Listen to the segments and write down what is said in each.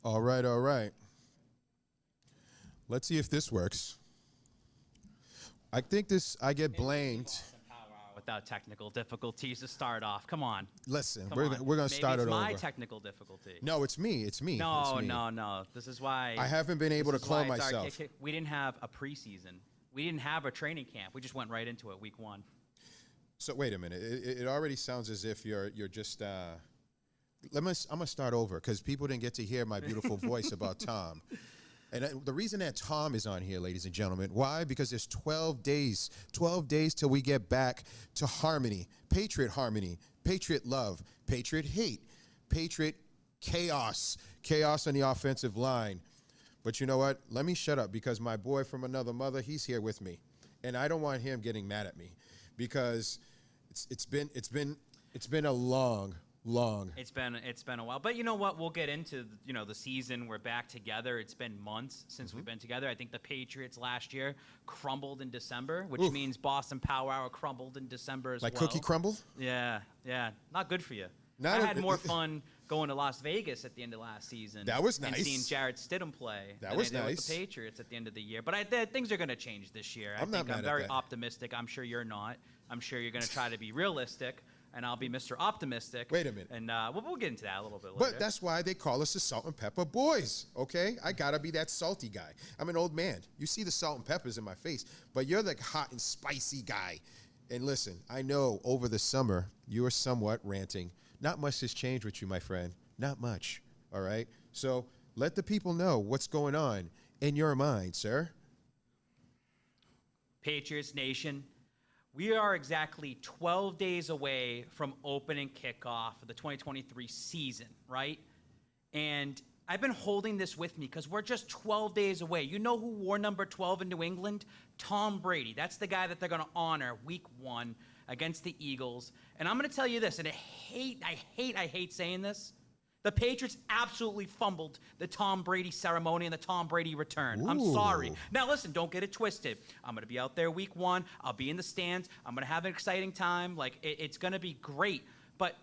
All right, all right. Let's see if this works. I think I get blamed. Boston Power Hour without technical difficulties to start off. Come on. Listen, Come we're on. going to start Maybe it it's my over. technical difficulty. No, it's me. It's me. No, it's me. no. This is why. I haven't been able to this is why clone it's our myself. we didn't have a preseason. We didn't have a training camp. We just went right into it week one. So wait a minute. It already sounds as if you're just. I'm gonna start over because people didn't get to hear my beautiful voice about Tom. And the reason that Tom is on here, ladies and gentlemen, why? Because there's 12 days till we get back to harmony, Patriot love, Patriot hate, Patriot chaos on the offensive line. But you know what? Let me shut up because my boy from another mother, he's here with me, and I don't want him getting mad at me because it's been a long. It's been a while, but you know what? We'll get into the season. We're back together. It's been months since we've been together. I think the Patriots last year crumbled in December, which means Boston Power Hour crumbled in December as well. Like cookie crumble? Yeah, not good for you. I had more fun going to Las Vegas at the end of last season. That was nice. And seeing Jarrett Stidham play. That was nice. With the Patriots at the end of the year. But things are going to change this year. I'm very optimistic. I'm sure you're not. I'm sure you're going to try to be realistic. And I'll be Mr. Optimistic. Wait a minute. And we'll get into that a little bit later. But that's why they call us the Salt and Pepper Boys, okay? I got to be that salty guy. I'm an old man. You see the salt and peppers in my face, but you're the hot and spicy guy. And listen, I know over the summer you were somewhat ranting. Not much has changed with you, my friend. Not much, all right? So let the people know what's going on in your mind, sir. Patriots Nation. We are exactly 12 days away from opening kickoff of the 2023 season, right? And I've been holding this with me because we're just 12 days away. You know who wore number 12 in New England? Tom Brady. That's the guy that they're going to honor week one against the Eagles. And I'm going to tell you this, and I hate saying this. The Patriots absolutely fumbled the Tom Brady ceremony and the Tom Brady return. I'm sorry. Now, listen, don't get it twisted. I'm going to be out there week one. I'll be in the stands. I'm going to have an exciting time. It's going to be great. But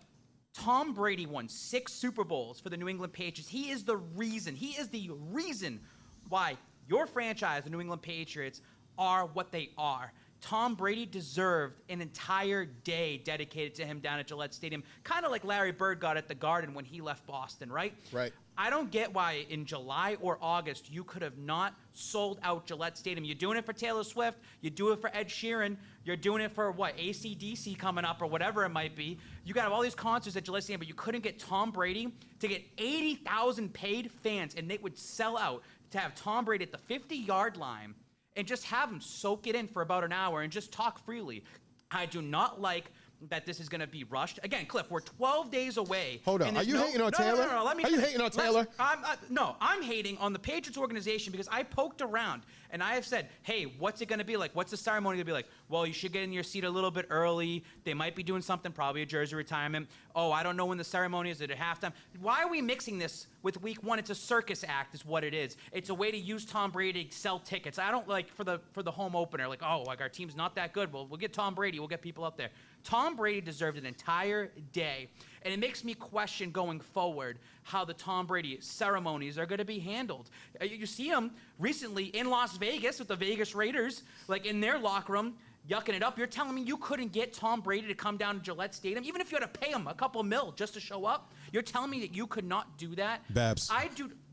Tom Brady won 6 Super Bowls for the New England Patriots. He is the reason why your franchise, the New England Patriots, are what they are. Tom Brady deserved an entire day dedicated to him down at Gillette Stadium, kind of like Larry Bird got at the Garden when he left Boston, right? Right. I don't get why in July or August you could have not sold out Gillette Stadium. You're doing it for Taylor Swift. You do it for Ed Sheeran. You're doing it for, AC/DC coming up or whatever it might be. You got all these concerts at Gillette Stadium, but you couldn't get Tom Brady to get 80,000 paid fans, and they would sell out to have Tom Brady at the 50-yard line and just have him soak it in for about an hour and just talk freely. I do not like that this is going to be rushed. Again, Cliff, we're 12 days away. Hold on. Are you hating on Taylor? No. Are you hating on Taylor? I'm hating on the Patriots organization because I poked around and I have said, hey, what's it going to be like? What's the ceremony going to be like? Well, you should get in your seat a little bit early. They might be doing something, probably a jersey retirement. Oh, I don't know when the ceremony is. Is it at halftime? Why are we mixing this with week one? It's a circus act is what it is. It's a way to use Tom Brady to sell tickets. I don't like for the home opener, our team's not that good. Well, we'll get Tom Brady. We'll get people up there. Tom Brady deserved an entire day, and it makes me question going forward how the Tom Brady ceremonies are going to be handled. You see him recently in Las Vegas with the Vegas Raiders, in their locker room, yucking it up. You're telling me you couldn't get Tom Brady to come down to Gillette Stadium, even if you had to pay him a couple mil just to show up? You're telling me that you could not do that? Babs.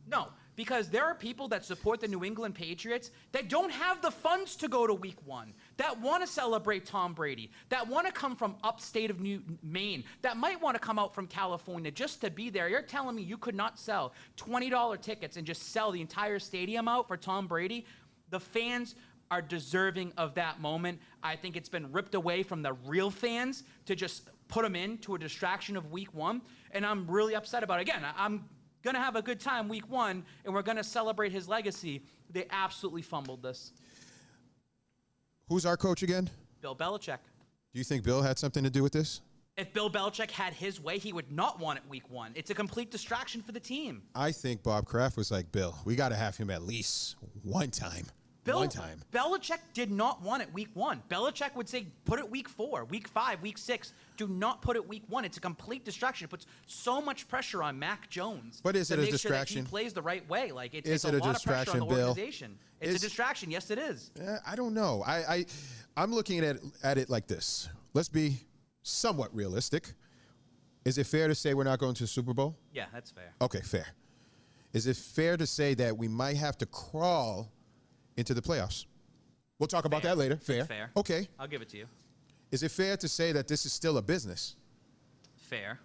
No. Because there are people that support the New England Patriots that don't have the funds to go to week one, that want to celebrate Tom Brady, that want to come from upstate of Maine, that might want to come out from California just to be there. You're telling me you could not sell $20 tickets and just sell the entire stadium out for Tom Brady? The fans are deserving of that moment. I think it's been ripped away from the real fans to just put them into a distraction of week one, and I'm really upset about it. Again, I'm going to have a good time week one, and we're going to celebrate his legacy. They absolutely fumbled this. Who's our coach again? Bill Belichick. Do you think Bill had something to do with this? If Bill Belichick had his way, he would not want it week one. It's a complete distraction for the team. I think Bob Kraft was like, Bill, we got to have him at least one time. One time. Belichick did not want it week 1. Belichick would say, put it week 4, week 5, week 6. Do not put it week 1. It's a complete distraction. It puts so much pressure on Mac Jones. But is it to a make sure that distraction? he plays the right way. Like it's Is a it a lot of pressure on the distraction, Bill? organization. It's a distraction. Yes, it is. I don't know. I'm looking at it like this. Let's be somewhat realistic. Is it fair to say we're not going to the Super Bowl? Yeah, that's fair. Okay, fair. Is it fair to say that we might have to crawl into the playoffs? We'll talk about that later. Fair. Fair. Okay. I'll give it to you. Is it fair to say that this is still a business? Fair.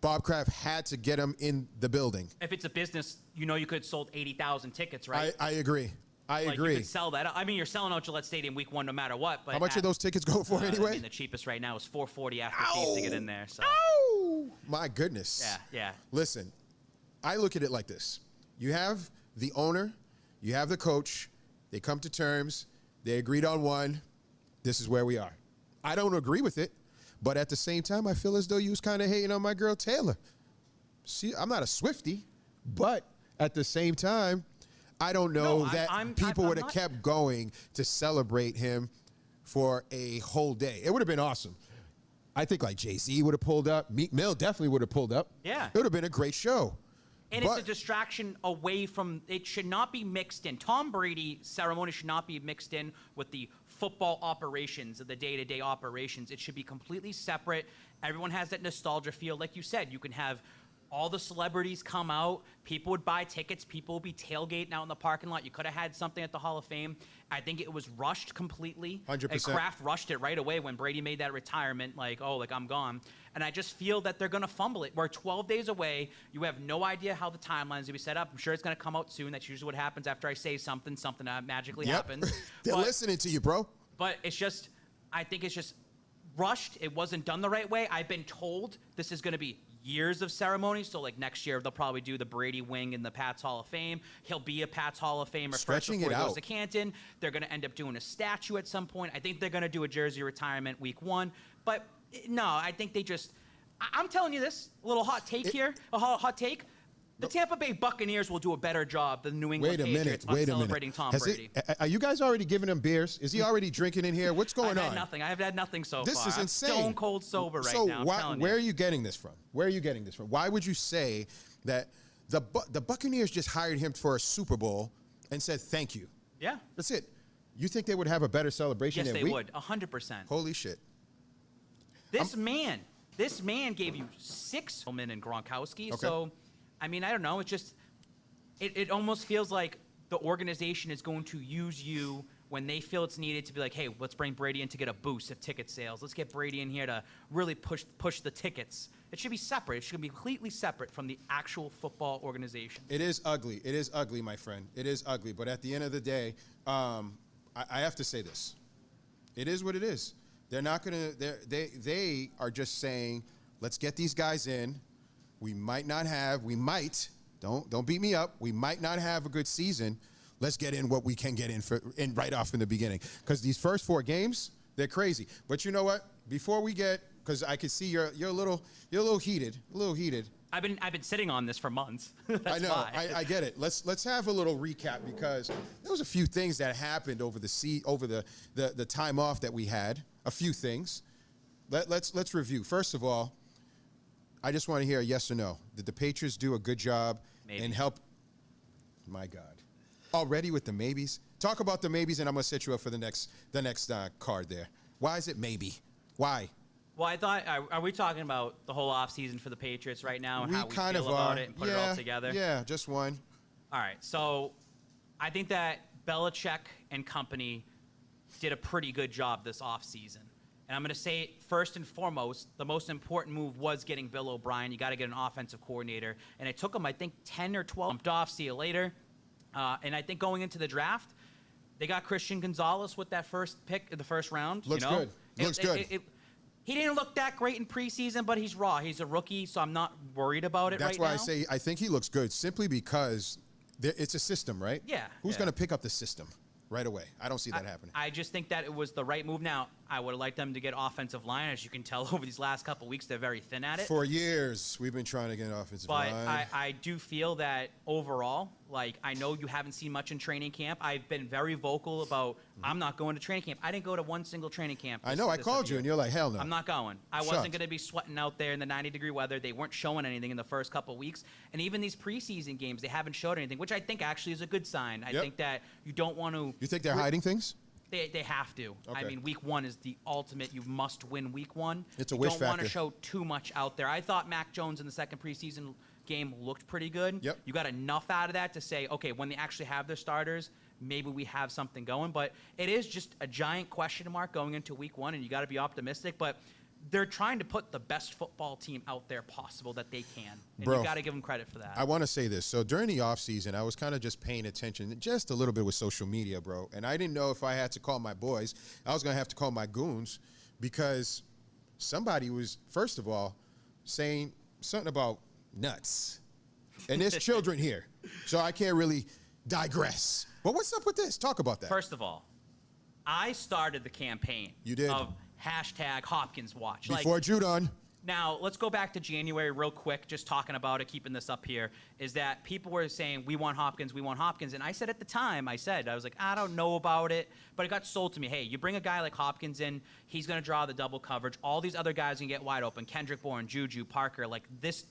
Bob Kraft had to get him in the building. If it's a business, you could have sold 80,000 tickets, right? I agree. I Like, agree. You could sell that. I mean, you're selling out Gillette Stadium week 1 no matter what. But How much are those tickets going for anyway? I mean, the cheapest right now is $440 after fees to get in there. So. Ow! My goodness. Yeah. Listen, I look at it like this. You have the owner, you have the coach, they come to terms, they agreed on one, this is where we are. I don't agree with it, but at the same time, I feel as though you was kind of hating on my girl Taylor. See, I'm not a Swiftie, but at the same time, I don't know that people would have kept going to celebrate him for a whole day. It would have been awesome. I think like Jay-Z would have pulled up. Meek Mill definitely would have pulled up. Yeah. It would have been a great show. And it's a distraction away from, it should not be mixed in. Tom Brady ceremony should not be mixed in with the football operations, of the day-to-day operations. It should be completely separate. Everyone has that nostalgia feel. Like you said, you can have all the celebrities come out. People would buy tickets. People would be tailgating out in the parking lot. You could have had something at the Hall of Fame. I think it was rushed completely. 100%. And Kraft rushed it right away when Brady made that retirement, like, I'm gone. And I just feel that they're going to fumble it. We're 12 days away. You have no idea how the timeline's going to be set up. I'm sure it's going to come out soon. That's usually what happens after I say something magically happens. They're listening to you, bro. But I think it's just rushed. It wasn't done the right way. I've been told this is going to be years of ceremony. So like next year, they'll probably do the Brady wing in the Pats Hall of Fame. He'll be a Pats Hall of Famer first before he goes to Canton. They're going to end up doing a statue at some point. I think they're going to do a jersey retirement week 1. But no, I think they just, I'm telling you this, a little hot take here, a hot take. The Tampa Bay Buccaneers will do a better job than the New England Patriots on celebrating Tom Brady. Are you guys already giving him beers? Is he already drinking in here? What's going on? Nothing. I've had nothing so far. This is insane. I'm stone cold sober right now. So where are you getting this from? Where are you getting this from? Why would you say that the Buccaneers just hired him for a Super Bowl and said thank you? Yeah. That's it. You think they would have a better celebration than we? Yes, they would. 100%. Holy shit. This man gave you 6 Hillman and Gronkowski. Okay. So, I mean, I don't know. It's just, it almost feels like the organization is going to use you when they feel it's needed to be like, hey, let's bring Brady in to get a boost of ticket sales. Let's get Brady in here to really push the tickets. It should be separate. It should be completely separate from the actual football organization. It is ugly. It is ugly, my friend. It is ugly. But at the end of the day, I have to say this. It is what it is. They're not going to, they are just saying, let's get these guys in. We might, don't beat me up. We might not have a good season. Let's get in what we can get in right off in the beginning. Because these first 4 games, they're crazy. But you know what? Before we get, because I can see you're a little heated. I've been sitting on this for months. I know. I get it. Let's have a little recap because there was a few things that happened over the time off that we had. A few things. Let's review. First of all, I just want to hear a yes or no. Did the Patriots do a good job and help? My God. Already with the maybes? Talk about the maybes, and I'm going to set you up for the next card there. Why is it maybe? Why? Well, I thought, are we talking about the whole offseason for the Patriots right now and how we kind feel of about it and put it all together? Yeah, just one. All right, so I think that Belichick and company did a pretty good job this offseason. And I'm going to say, first and foremost, the most important move was getting Bill O'Brien. You got to get an offensive coordinator. And it took them, I think, 10 or 12. Bumped off, see you later. And I think going into the draft, they got Christian Gonzalez with that first pick in the first round. Looks good. Looks good. He didn't look that great in preseason, but he's raw. He's a rookie, so I'm not worried about it right now. That's why I say I think he looks good simply because it's a system, right? Yeah. Who's going to pick up the system right away? I don't see that happening. I just think that it was the right move. Now, I would have liked them to get offensive line. As you can tell over these last couple of weeks, they're very thin at it. For years, we've been trying to get an offensive line. But I do feel that overall, Like, I know you haven't seen much in training camp. I've been very vocal about I'm not going to training camp. I didn't go to one single training camp. I know. I called you, and you're like, hell no. I'm not going. I Shucks. wasn't going to be sweating out there in the 90-degree weather. They weren't showing anything in the first couple of weeks. And even these preseason games, they haven't showed anything, which I think actually is a good sign. I think that you don't want to. You think they're hiding things? They have to. Okay. I mean, week one is the ultimate. You must win week one. It's a you wish don't want to factor. show too much out there. I thought Mac Jones in the second preseason game looked pretty good. Yep. You got enough out of that to say, okay, when they actually have their starters, maybe we have something going. But it is just a giant question mark going into week one, and you got to be optimistic. But they're trying to put the best football team out there possible that they can. And Bro, you got to give them credit for that. I want to say this. So during the offseason, I was kind of just paying attention just a little bit with social media, bro. And I didn't know if I had to call my boys. I was going to have to call my goons because somebody was, first of all, saying something about nuts. And there's children here, so I can't really digress. But what's up with this? Talk about that. First of all, I started the campaign. You did. Of hashtag Hopkins Watch. Before Judon. Now, let's go back to January real quick, just talking about it, keeping this up here, is that people were saying, we want Hopkins, we want Hopkins. And I said at the time, I was like, I don't know about it. But it got sold to me, hey, you bring a guy like Hopkins in, he's going to draw the double coverage. All these other guys can get wide open. Kendrick Bourne, Juju, Parker, like this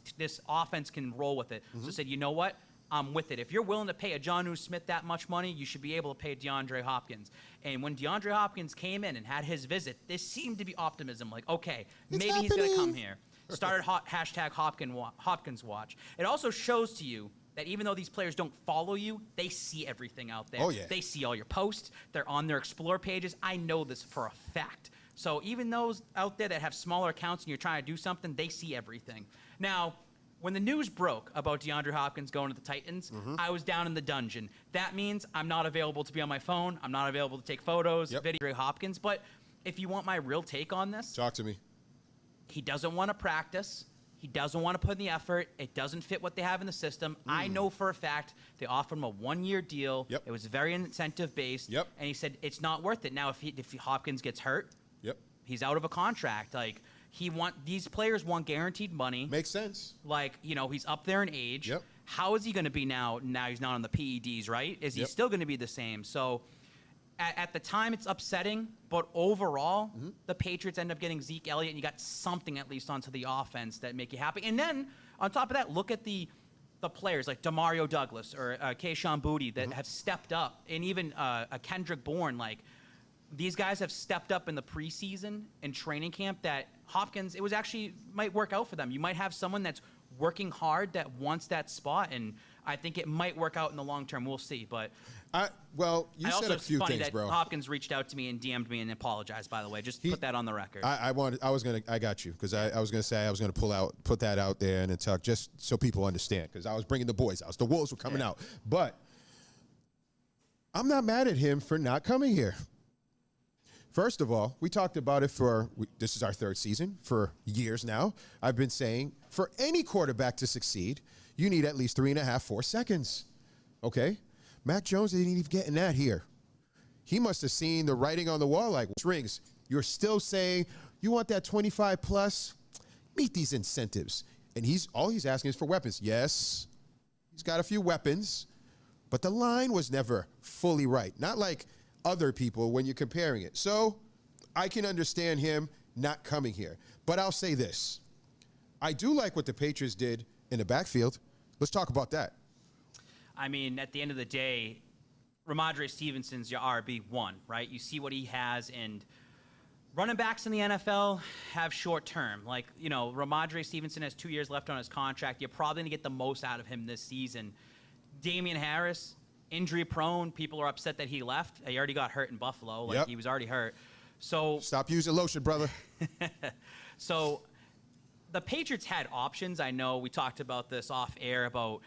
offense can roll with it. So I said, you know what? I'm with it. If you're willing to pay a Jonnu Smith that much money, you should be able to pay DeAndre Hopkins. And when DeAndre Hopkins came in and had his visit, there seemed to be optimism. Like, okay, maybe he's going to come here. Started hashtag Hopkins Watch. It also shows to you that even though these players don't follow you, they see everything out there. Oh, yeah. They see all your posts. They're on their Explore pages. I know this for a fact. So even those out there that have smaller accounts and you're trying to do something, they see everything. Now, when the news broke about DeAndre Hopkins going to the Titans, I was down in the dungeon. That means I'm not available to be on my phone. I'm not available to take photos, video Hopkins. But if you want my real take on this, Talk to me. he doesn't want to practice. He doesn't want to put in the effort. It doesn't fit what they have in the system. I know for a fact they offered him a one-year deal. Yep. It was very incentive-based. Yep. And he said it's not worth it. Now, if Hopkins gets hurt, Yep. he's out of a contract. Like, these players want guaranteed money. Makes sense. Like, he's up there in age. Yep. How is he going to be now? Now he's not on the PEDs, right? Is he Yep. still going to be the same? So at the time, it's upsetting. But overall, the Patriots end up getting Zeke Elliott, and you got something at least onto the offense that make you happy. And then on top of that, look at the players like Demario Douglas or Kayshon Boutte that have stepped up, and even a Kendrick Bourne. Like, these guys have stepped up in the preseason and training camp that Hopkins, it was actually might work out for them. You might have someone that's working hard that wants that spot, and I think it might work out in the long term. We'll see. But You said a few funny things, that bro. Hopkins reached out to me and DM'd me and apologized, by the way. Just put that on the record. I got you because I was gonna say I was gonna put that out there and talk just so people understand because I was bringing the boys out. The Wolves were coming out, but I'm not mad at him for not coming here. First of all, we talked about it this is our third season for years now. I've been saying for any quarterback to succeed, you need at least 3.5, 4 seconds. Okay, Mac Jones didn't even get in that here. He must have seen the writing on the wall like strings. You're still saying you want that 25 plus? Meet these incentives. And all he's asking is for weapons. Yes, he's got a few weapons, but the line was never fully right. Not like other people when you're comparing it. So I can understand him not coming here. But I'll say this. I do like what the Patriots did in the backfield. Let's talk about that. I mean, at the end of the day, Ramondre Stevenson's your RB1, right? You see what he has, and running backs in the NFL have short term. Like, Ramondre Stevenson has 2 years left on his contract. You're probably going to get the most out of him this season. Damian Harris, injury prone. People are upset that he left. He already got hurt in Buffalo. Like, he was already hurt. So stop using lotion, brother. So the Patriots had options. I know we talked about this off air about,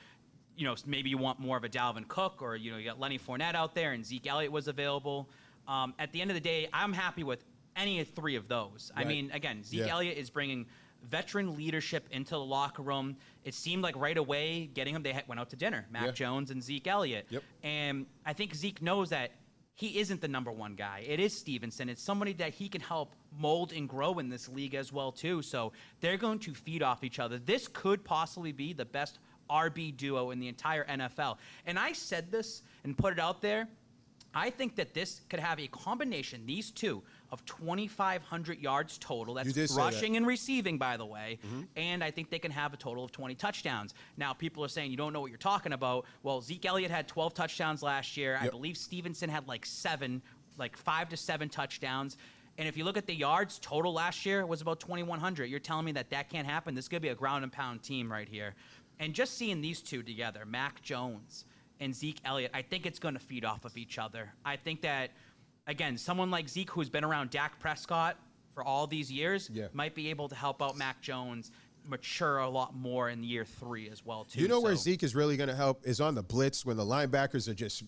maybe you want more of a Dalvin Cook or, you got Lenny Fournette out there and Zeke Elliott was available. At the end of the day, I'm happy with any of three of those. Right. I mean, again, Zeke Elliott is bringing veteran leadership into the locker room. It seemed like right away getting him, they went out to dinner, Mac Jones and Zeke Elliott. Yep. And I think Zeke knows that he isn't the number one guy. It is Stevenson. It's somebody that he can help mold and grow in this league as well, too. So they're going to feed off each other. This could possibly be the best RB duo in the entire NFL. And I said this and put it out there. I think that this could have a combination, these two, of 2,500 yards total. That's rushing and receiving, by the way. And I think they can have a total of 20 touchdowns. Now, people are saying you don't know what you're talking about. Well, Zeke Elliott had 12 touchdowns last year. I believe Stevenson had like 5 to 7 touchdowns. And if you look at the yards total last year, it was about 2,100. You're telling me that can't happen? This is going to be a ground and pound team right here. And just seeing these two together, Mac Jones and Zeke Elliott, I think it's going to feed off of each other. I think that, again, someone like Zeke, who's been around Dak Prescott for all these years, might be able to help out Mac Jones mature a lot more in year 3 as well, too. You know where Zeke is really going to help is on the blitz when the linebackers are just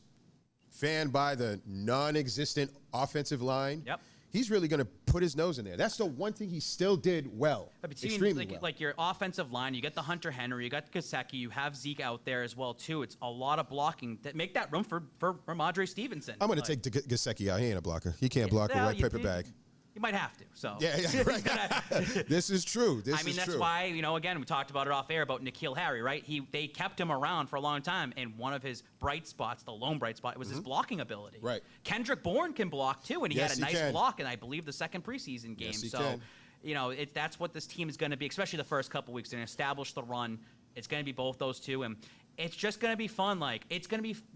fanned by the non-existent offensive line. He's really going to put his nose in there. That's the one thing he still did well, extremely well. Like your offensive line, you get the Hunter Henry, you got Gesicki, you have Zeke out there as well, too. It's a lot of blocking. Make that room for Ramondre Stevenson. I'm going to take Gesicki out. He ain't a blocker. He can't block a white paper bag. You might have to. So right. This is true. That's why, again, we talked about it off air about N'Keal Harry, right? They kept him around for a long time, and one of his bright spots, the lone bright spot, was his blocking ability. Right. Kendrick Bourne can block too, and he had a nice block in, I believe, the second preseason game. Yes, he can. That's what this team is going to be, especially the first couple weeks. They're going to establish the run. It's going to be both those two, and it's just going to be fun.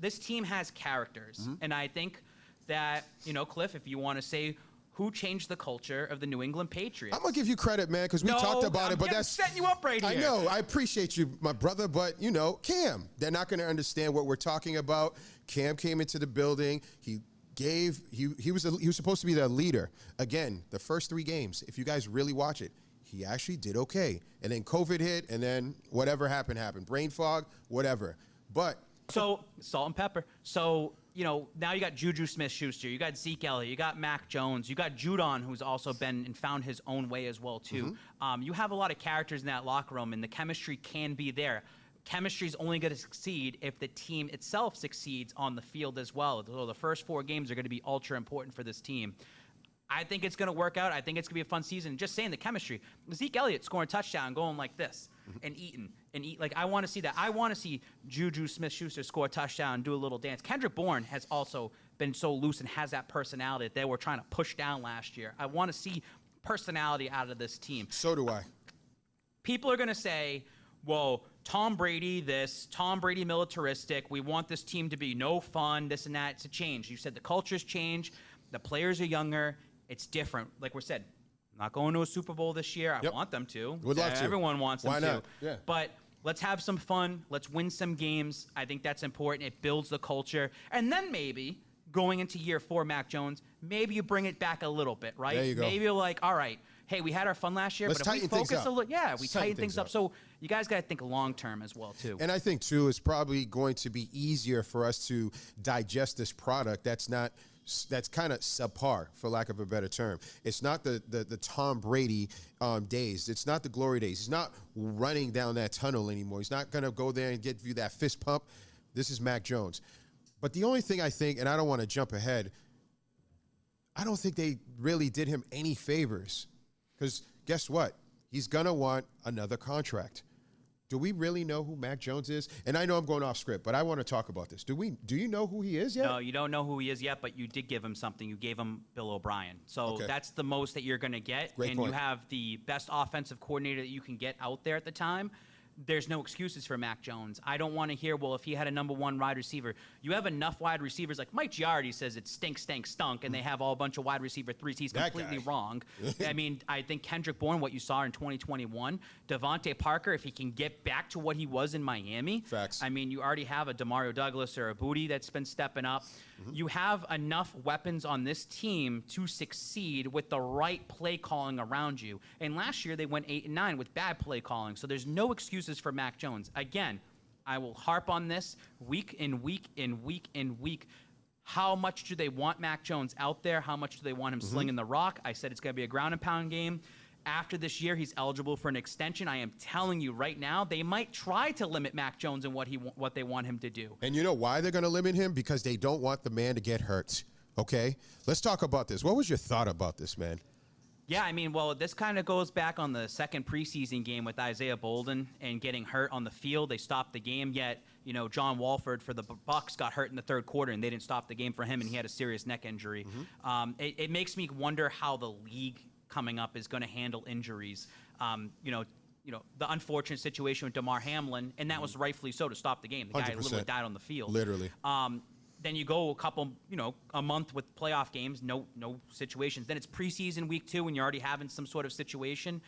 This team has characters, and I think that, Cliff, if you want to say who changed the culture of the New England Patriots. I'm going to give you credit, man, because we talked about it, but that's setting you up right here. I know. I appreciate you, my brother, but, Cam, they're not going to understand what we're talking about. Cam came into the building. He was supposed to be the leader. Again, the first 3 games, if you guys really watch it, he actually did okay. And then COVID hit, and then whatever happened. Brain fog, whatever. But so, salt and pepper. So, now you got Juju Smith-Schuster, you got Zeke Elliott, you got Mac Jones, you got Judon, who's also been and found his own way as well, too. You have a lot of characters in that locker room, and the chemistry can be there. Chemistry is only going to succeed if the team itself succeeds on the field as well. So the first 4 games are going to be ultra important for this team. I think it's going to work out. I think it's going to be a fun season. Just saying the chemistry. Zeke Elliott scoring a touchdown, going like this, and eating. I want to see that. I want to see Juju Smith-Schuster score a touchdown and do a little dance. Kendrick Bourne has also been so loose and has that personality that they were trying to push down last year. I want to see personality out of this team. So do I. People are going to say, well, Tom Brady this, Tom Brady militaristic. We want this team to be no fun, this and that. It's a change. You said the culture's changed. The players are younger. It's different. Like we said, not going to a Super Bowl this year. I want them to. Would love to. Everyone wants them to. Why not? Yeah. But let's have some fun. Let's win some games. I think that's important. It builds the culture. And then maybe going into year 4, Mac Jones, maybe you bring it back a little bit, right? There you go. Maybe you're like, all right, hey, we had our fun last year, but if we focus a little, we tighten things up. So you guys got to think long term as well, too. And I think, too, it's probably going to be easier for us to digest this product that's kind of subpar, for lack of a better term. It's not the Tom Brady days. It's not the glory days. He's not running down that tunnel anymore. He's not going to go there and give you that fist pump. This is Mac Jones. But the only thing I think, and I don't want to jump ahead, I don't think they really did him any favors. Because guess what? He's going to want another contract. Do we really know who Mac Jones is? And I know I'm going off script, but I want to talk about this. Do you know who he is yet? No, you don't know who he is yet, but you did give him something. You gave him Bill O'Brien. So that's the most that you're going to get. Great point. You have the best offensive coordinator that you can get out there at the time. There's no excuses for Mac Jones. I don't want to hear, well, if he had a number 1 wide receiver. You have enough wide receivers. Like Mike Giardi says it stunk, and they have all a bunch of wide receiver 3s. He's completely wrong. I mean, I think Kendrick Bourne, what you saw in 2021, Devontae Parker, if he can get back to what he was in Miami. Facts. I mean, you already have a Demario Douglas or a Booty that's been stepping up. You have enough weapons on this team to succeed with the right play calling around you. And last year they went 8-9 with bad play calling. So there's no excuses for Mac Jones. Again, I will harp on this week in week in week in week. How much do they want Mac Jones out there? How much do they want him slinging the rock? I said it's going to be a ground and pound game. After this year, he's eligible for an extension. I am telling you right now, they might try to limit Mac Jones and what they want him to do. And you know why they're going to limit him? Because they don't want the man to get hurt. Okay? Let's talk about this. What was your thought about this, man? Yeah, I mean, well, this kind of goes back on the second preseason game with Isaiah Bolden and getting hurt on the field. They stopped the game, yet, John Walford for the Bucks got hurt in the third quarter, and they didn't stop the game for him, and he had a serious neck injury. It makes me wonder how the league coming up is going to handle injuries. The unfortunate situation with DeMar Hamlin, and that was rightfully so to stop the game. The guy 100%. literally died on the field. Literally. Then you go a month with playoff games, no situations. Then it's preseason week 2, and you're already having some sort of situation.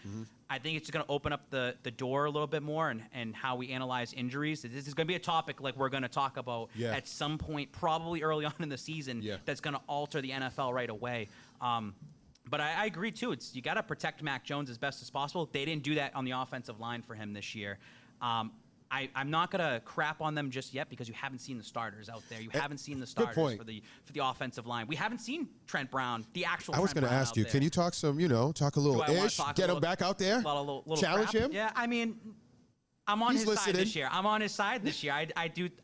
I think it's going to open up the door a little bit more and how we analyze injuries. This is going to be a topic like we're going to talk about at some point, probably early on in the season, that's going to alter the NFL right away. But I agree, too. You got to protect Mac Jones as best as possible. They didn't do that on the offensive line for him this year. I'm not going to crap on them just yet because you haven't seen the starters out there. You haven't seen the starters for the offensive line. We haven't seen Trent Brown, the actual I was going to ask you, can you talk talk a little ish, get him back out there, challenge him? Yeah, I mean, I'm on his side this year. I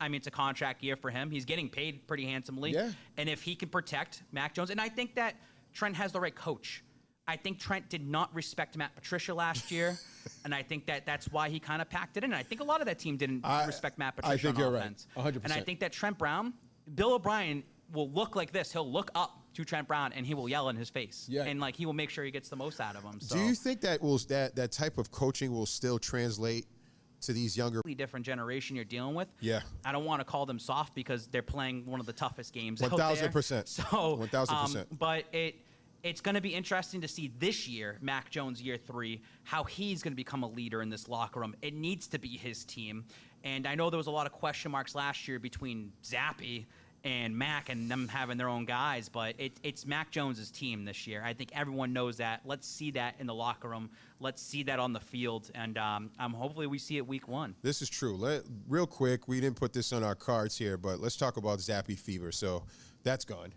mean, it's a contract year for him. He's getting paid pretty handsomely. Yeah. And if he can protect Mac Jones, and I think that Trent has the right coach. I think Trent did not respect Matt Patricia last year, and I think that's why he kind of packed it in. And I think a lot of that team didn't respect Matt Patricia. I think on you're offense. right, 100%. And I think that Trent Brown, Bill O'Brien will look like this. He'll look up to Trent Brown and he will yell in his face. Yeah. And he will make sure he gets the most out of him. So. Do you think that type of coaching will still translate to these younger? Different generation you're dealing with. Yeah. I don't want to call them soft because they're playing one of the toughest games 1,000%. So 1,000%. But it's going to be interesting to see this year, Mac Jones year 3, how he's going to become a leader in this locker room. It needs to be his team. And I know there was a lot of question marks last year between Zappe and Mac and them having their own guys, but it's Mac Jones' team this year. I think everyone knows that. Let's see that in the locker room. Let's see that on the field, and hopefully we see it week 1. This is true. Real quick, we didn't put this on our cards here, but let's talk about Zappe fever. So that's gone,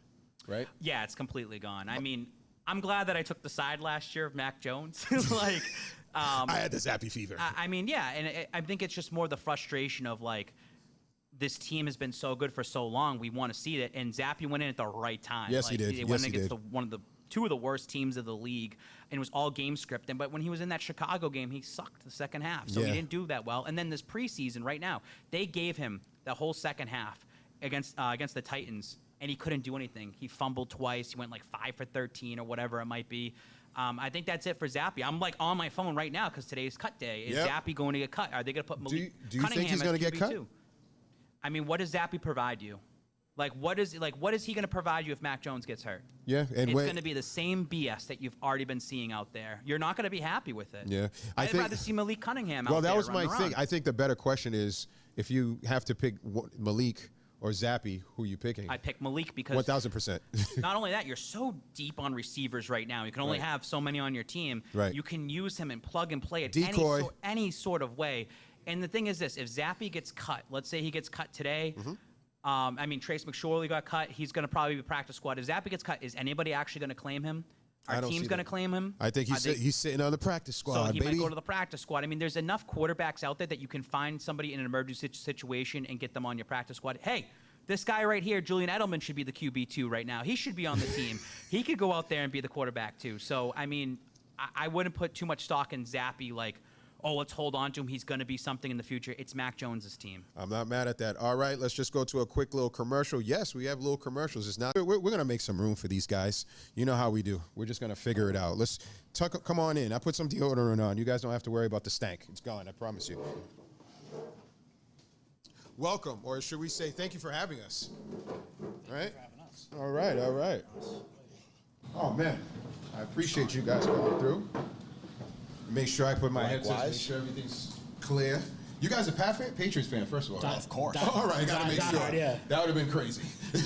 right? Yeah, it's completely gone. I mean, I'm glad that I took the side last year of Mac Jones. I had the Zappe fever. I mean, yeah, and I think it's just more the frustration of this team has been so good for so long. We want to see it, and Zappe went in at the right time. Yes, he did. He went against two of the worst teams of the league, and it was all game script. But when he was in that Chicago game, he sucked the second half, so he didn't do that well. And then this preseason, right now, they gave him the whole second half against the Titans, and he couldn't do anything. He fumbled twice. He went 5 for 13 or whatever it might be. I think that's it for Zappe. I'm on my phone right now because today's cut day. Is Zappe going to get cut? Are they going to put Malik do you Cunningham think he's going to get cut? I mean, what does Zappe provide you? What is he going to provide you if Mac Jones gets hurt? Yeah, and it's going to be the same BS that you've already been seeing out there. You're not going to be happy with it. Yeah, I'd rather see Malik Cunningham out there. Well, that was my around. thing. I think the better question is if you have to pick Malik or Zappe, who are you picking? I pick Malik because 1,000%. not only that, you're so deep on receivers right now. You can only have so many on your team. Right. You can use him and plug and play it Decoy. any sort of way. And the thing is this: if Zappe gets cut, let's say he gets cut today. I mean, Trace McSorley got cut. He's going to probably be practice squad. If Zappe gets cut, is anybody actually going to claim him? Our team's going to claim him? I think he's sitting on the practice squad, So he baby. might go to the practice squad. I mean, there's enough quarterbacks out there that you can find somebody in an emergency situation and get them on your practice squad. Hey, this guy right here, Julian Edelman, should be the QB2 right now. He should be on the team. He could go out there and be the quarterback too. So, I mean, I wouldn't put too much stock in Zappe let's hold on to him. He's going to be something in the future. It's Mac Jones' team. I'm not mad at that. All right, let's just go to a quick little commercial. Yes, we have little commercials. It's not. We're going to make some room for these guys. You know how we do. We're just going to figure it out. Come on in. I put some deodorant on. You guys don't have to worry about the stank. It's gone. I promise you. Welcome, or should we say thank you for having us? Right? All right. Oh, man. I appreciate you guys coming through. Make sure I put my headset, make sure everything's clear. You guys are Patriots fan, first of all. Of course. All right, gotta make sure. Yeah. That would have been crazy.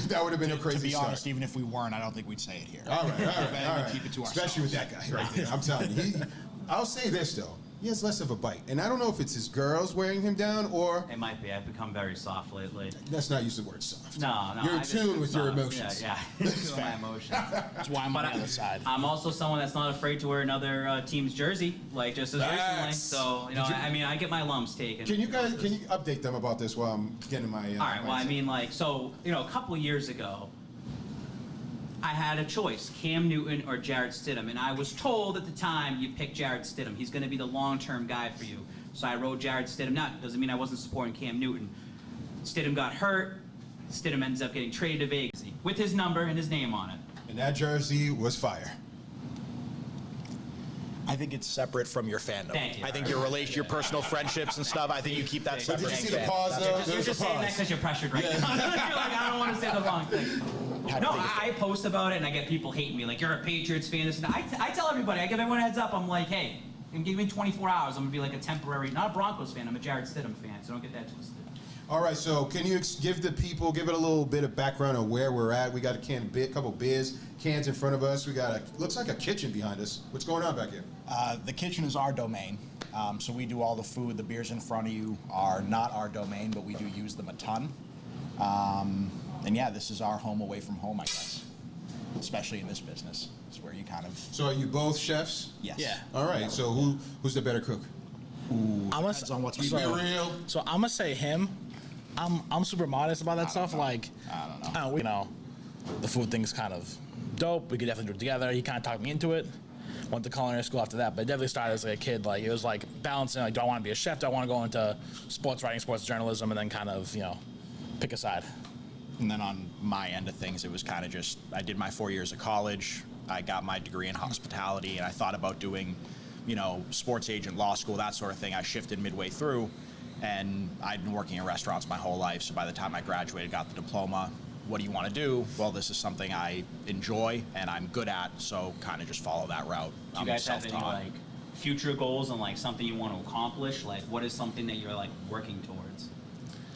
That would have been a crazy To be start. honest, even if we weren't, I don't think we'd say it here. All right. Keep it to ourselves. Especially with that guy right there. I'm telling you. I'll say this, though. He has less of a bite. And I don't know if it's his girls wearing him down or... It might be. I've become very soft lately. Let's not use the word soft. No. You're in tune with your emotions. Yeah. With my emotions. That's why I'm on the other side. I'm also someone that's not afraid to wear another team's jersey, just as recently. So, I get my lumps taken. Can you update them about this while I'm getting my... All right. Well, a couple years ago, I had a choice, Cam Newton or Jarrett Stidham, and I was told at the time you pick Jarrett Stidham. He's going to be the long-term guy for you. So I wrote Jarrett Stidham. Now, doesn't mean I wasn't supporting Cam Newton. Stidham got hurt. Stidham ends up getting traded to Vegas with his number and his name on it. And that jersey was fire. I think it's separate from your fandom. Thank you. I think your personal friendships and stuff, I think you keep that separate. Did you see from the fandom. pause though? You're There's a just saying that pause. because you're pressured right now. You're like, I don't want to say the wrong thing. No, I post about it and I get people hating me, like, you're a Patriots fan. This and that. I tell everybody, I give everyone a heads up. I'm like, hey, give me 24 hours. I'm going to be like a temporary, not a Broncos fan, I'm a Jarrett Stidham fan, so don't get that twisted. All right, so can you give the people, give it a little bit of background on where we're at? We got a couple beers, cans in front of us. We got looks like a kitchen behind us. What's going on back here? The kitchen is our domain. So we do all the food. The beers in front of you are not our domain, but we do use them a ton. And yeah, this is our home away from home, I guess. Especially in this business. It's where you kind of... So are you both chefs? Yes. Yeah. All right, so who's the better cook? Depends on what's Keep it real. So I'm gonna say him. I'm super modest about that stuff. Like, I don't know. you know, the food thing's kind of dope. We could definitely do it together. He kind of talked me into it. Went to culinary school after that, but it definitely started as like a kid. Like it was like balancing. Like, do I want to be a chef? Do I want to go into sports writing, sports journalism, and then kind of pick a side. And then on my end of things, it was kind of just, I did my 4 years of college. I got my degree in hospitality, and I thought about doing, sports agent, law school, that sort of thing. I shifted midway through, and I'd been working in restaurants my whole life. So by the time I graduated, got the diploma, what do you want to do? Well, this is something I enjoy and I'm good at, so kind of just follow that route. Do you guys have any like future goals and like something you want to accomplish? Like what is something that you're like working towards?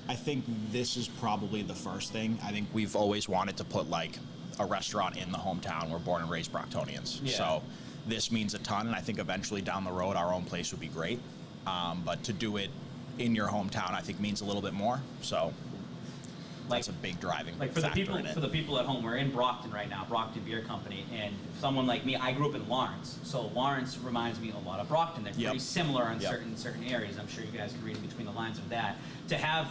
I think this is probably the first thing. I think we've always wanted to put like a restaurant in the hometown. We're born and raised Brocktonians. Yeah. So this means a ton, and I think eventually down the road our own place would be great. But to do it in your hometown, I think means a little bit more. So that's a big driving like for factor the people at home, we're in Brockton right now, Brockton Beer Company, and someone like me, I grew up in Lawrence, so Lawrence reminds me a lot of Brockton. They're pretty similar in certain areas. I'm sure you guys can read in between the lines of that. To have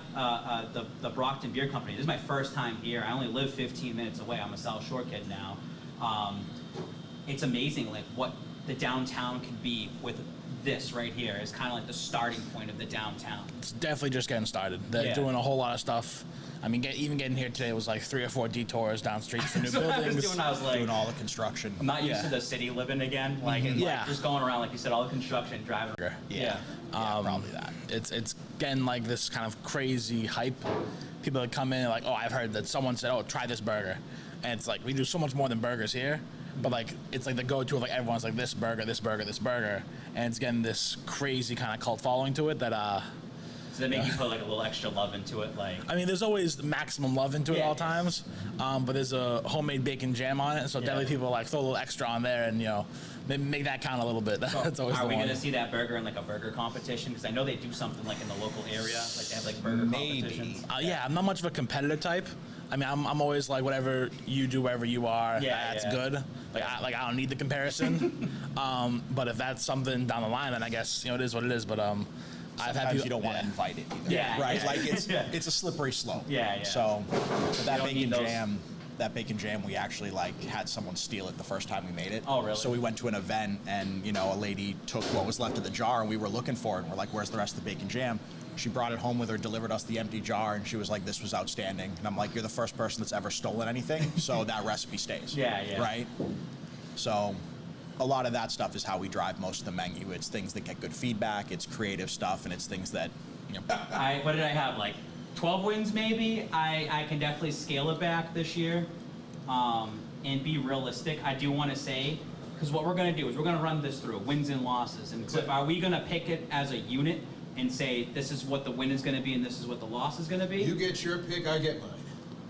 the Brockton Beer Company, this is my first time here. I only live 15 minutes away. I'm a South Shore kid now. It's amazing like what the downtown can be with this right here is kind of like the starting point of the downtown. It's definitely just getting started. They're doing a whole lot of stuff. I mean, even getting here today was like 3 or 4 detours down streets for new So buildings. I was like, doing all the construction. I'm not used to the city living again. Like, and like just going around, like you said, all the construction, driving. Yeah, probably that. It's getting like this kind of crazy hype. People that come in like, oh, I've heard that someone said, oh, try this burger, and it's like we do so much more than burgers here. But like it's like the go-to of like everyone's like this burger, this burger, this burger, and it's getting this crazy kind of cult following to it that So they make you put like a little extra love into it, like. I mean, there's always maximum love into it at all times, but there's a homemade bacon jam on it, so definitely people like throw a little extra on there and they make that count a little bit. That's always Are the we one. gonna see that burger in like a burger competition? Because I know they do something like in the local area, like they have like burger competitions. Yeah, I'm not much of a competitor type. I mean, I'm always like whatever you do, wherever you are, that's good. Like I don't need the comparison. But if that's something down the line, then I guess it is what it is. But I've had people, you don't want to invite it either. Yeah, right. yeah. Like it's a slippery slope. Yeah. So that don't need bacon jam, we actually like had someone steal it the first time we made it. Oh, really? So we went to an event and a lady took what was left of the jar and we were looking for it and we're like, where's the rest of the bacon jam? She brought it home with her, delivered us the empty jar, and she was like, this was outstanding. And I'm like, you're the first person that's ever stolen anything, so that recipe stays. Yeah. Right? So a lot of that stuff is how we drive most of the menu. It's things that get good feedback, it's creative stuff, and it's things that, What did I have, like 12 wins maybe? I can definitely scale it back this year and be realistic. I do want to say, because what we're going to do is we're going to run this through wins and losses. And Cliff, are we going to pick it as a unit and say this is what the win is going to be and this is what the loss is going to be? You get your pick, I get mine,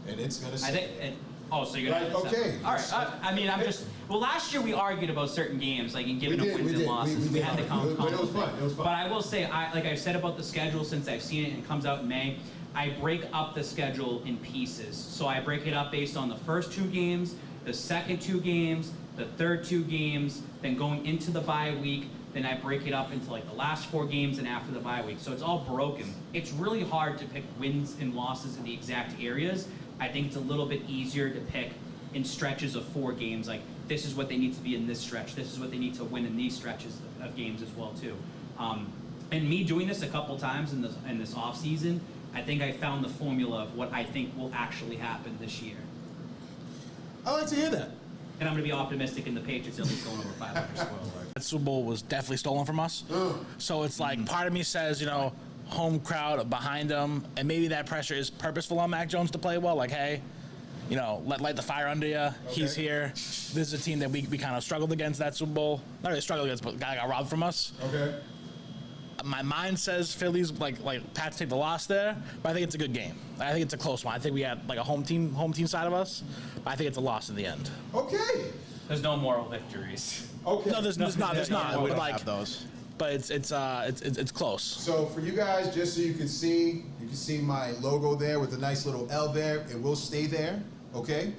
and it's gonna. I think. So you're gonna. Okay. All right. I mean, I'm just. Well, last year we argued about certain games, like in giving them wins and losses. We had to come. But it was fun. It was fun. But I will say, like I've said about the schedule since I've seen it and it comes out in May, I break up the schedule in pieces. So I break it up based on the first 2 games, the second 2 games, the third 2 games, then going into the bye week. Then I break it up into like the last 4 games and after the bye week. So it's all broken. It's really hard to pick wins and losses in the exact areas. I think it's a little bit easier to pick in stretches of 4 games. Like, this is what they need to be in this stretch. This is what they need to win in these stretches of games as well too. And me doing this a couple times in this off season, I think I found the formula of what I think will actually happen this year. I like to hear that. And I'm going to be optimistic in the Patriots at least going over 500. That Super Bowl was definitely stolen from us. So it's like part of me says, you know, home crowd behind them, and maybe that pressure is purposeful on Mac Jones to play well. Like, hey, you know, light the fire under you. Okay. He's here. This is a team that we kind of struggled against that Super Bowl. Not really struggled against, but guy got robbed from us. Okay. My mind says Philly's like Pats take the loss there, but I think it's a good game. I think it's a close one. I think we had like a home team side of us. But I think it's a loss in the end. Okay. There's no moral victories. Okay. No, there's not. We But don't like, have those. but it's close. So for you guys, just so you can see my logo there with the nice little L there. It will stay there. Okay.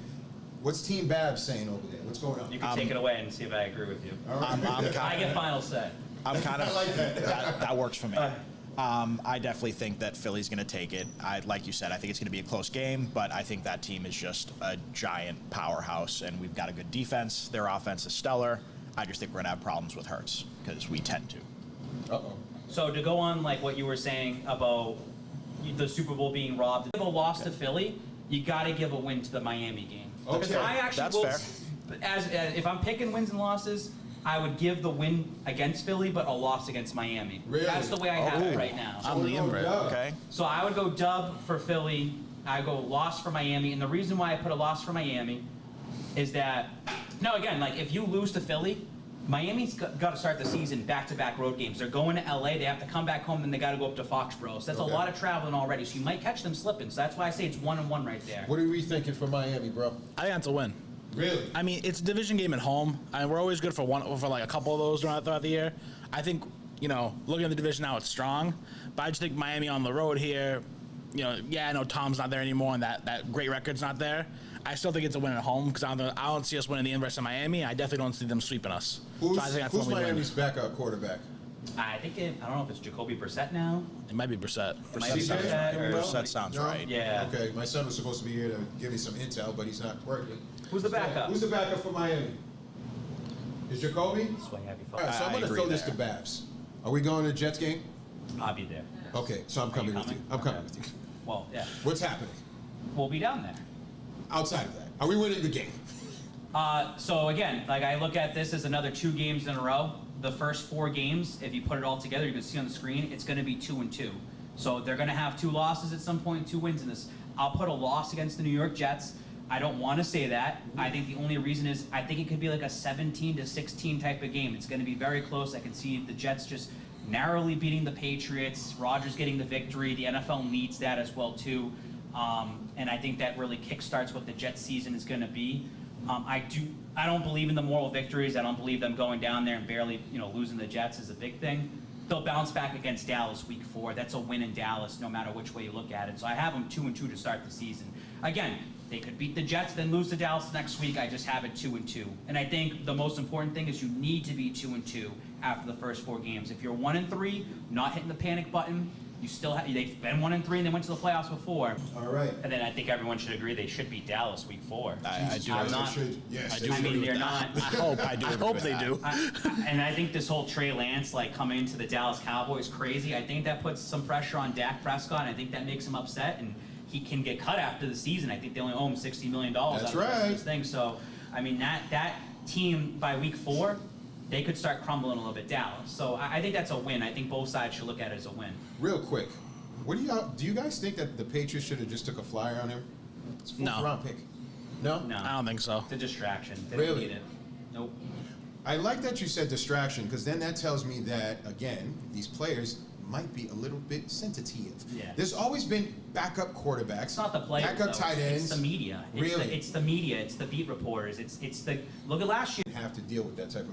What's Team Babs saying over there? What's going on? You can take it away and see if I agree with you. All right. I get final say. I'm kind of I like that. that works for me. I definitely think that Philly's going to take it. Like you said, I think it's going to be a close game, but I think that team is just a giant powerhouse, and we've got a good defense. Their offense is stellar. I just think we're going to have problems with Hurts because we tend to. Uh-oh. So to go on like what you were saying about the Super Bowl being robbed, if a loss to Philly, you got to give a win to the Miami game. Because Okay. I actually That's will, fair. as if I'm picking wins and losses, I would give the win against Philly, but a loss against Miami. Really? That's the way I have it Ooh. right now. I'm the inbred. Okay. So I would go dub for Philly. I go loss for Miami, and the reason why I put a loss for Miami is that, no, again, like if you lose to Philly, Miami's got to start the season back-to-back road games. They're going to LA, they have to come back home, then they got to go up to Foxborough. So that's Okay. a lot of traveling already. So you might catch them slipping. So that's why I say it's 1-1 right there. What are we thinking for Miami, bro? I think that's a win. Really? I mean, it's a division game at home, and we're always good for like a couple of those throughout the year. I think, you know, looking at the division now, it's strong, but I just think Miami on the road here, you know, yeah, I know Tom's not there anymore, and that great record's not there. I still think it's a win at home because I don't see us winning the inverse of Miami. I definitely don't see them sweeping us. Who's, So I think that's who's when we win. Miami's backup quarterback? I think I don't know if it's Jacoby Brissett now. It might be Brissett. It might be CJ? Brissett or- That sounds No? right. Yeah. Okay, my son was supposed to be here to give me some intel, but he's not working. Who's the backup? Who's the backup for Miami? Is Jacoby? That's why happy All right, so I I'm going to agree throw this there. to Babs. Are we going to the Jets game? I'll be there. Okay, so I'm coming with you. coming? I'm coming Okay. with you. Well, yeah, What's happening we'll be down there. outside of that? Are we winning the game? So again, like I look at this as another 2 games in a row. The first 4 games, if you put it all together, you can see on the screen, it's going to be 2-2. So they're going to have 2 losses at some point, 2 wins in this. I'll put a loss against the New York Jets. I don't want to say that. I think the only reason is I think it could be like a 17-16 type of game. It's going to be very close. I can see the Jets just narrowly beating the Patriots. Rodgers getting the victory. The NFL needs that as well too. And I think that really kickstarts what the Jets season is going to be. I don't believe in the moral victories. I don't believe them going down there and barely, losing the Jets is a big thing. They'll bounce back against Dallas week 4. That's a win in Dallas, no matter which way you look at it. So I have them 2-2 to start the season. Again, they could beat the Jets, then lose to Dallas next week. I just have it 2-2. And I think the most important thing is you need to be 2-2 after the first 4 games. If you're 1-3, not hitting the panic button, you still have. They've been 1-3 and they went to the playoffs before. All right. And then I think everyone should agree they should beat Dallas week 4. I do. I'm Yes, not- they should. Yes, I they do I should. mean, they're not. I hope they do. And I think this whole Trey Lance coming into the Dallas Cowboys crazy. I think that puts some pressure on Dak Prescott. And I think that makes him upset, and he can get cut after the season. I think they only owe him $60 million. That's out of the rest of right. this thing. So I mean that team by week 4, they could start crumbling a little bit. Dallas. So I think that's a win. I think both sides should look at it as a win. Real quick, what do you guys think that the Patriots should have just took a flyer on him? It's a 4th No. round pick. No? No, I don't think so. it's a distraction. They Really? don't need it. Nope. I like that you said distraction because then that tells me that, again, these players might be a little bit sensitive. Yeah. There's always been backup quarterbacks. It's not the players, backup though. tight ends. It's the media. Really? It's the media. It's the beat reporters. It's the look at last year. Have to deal with that type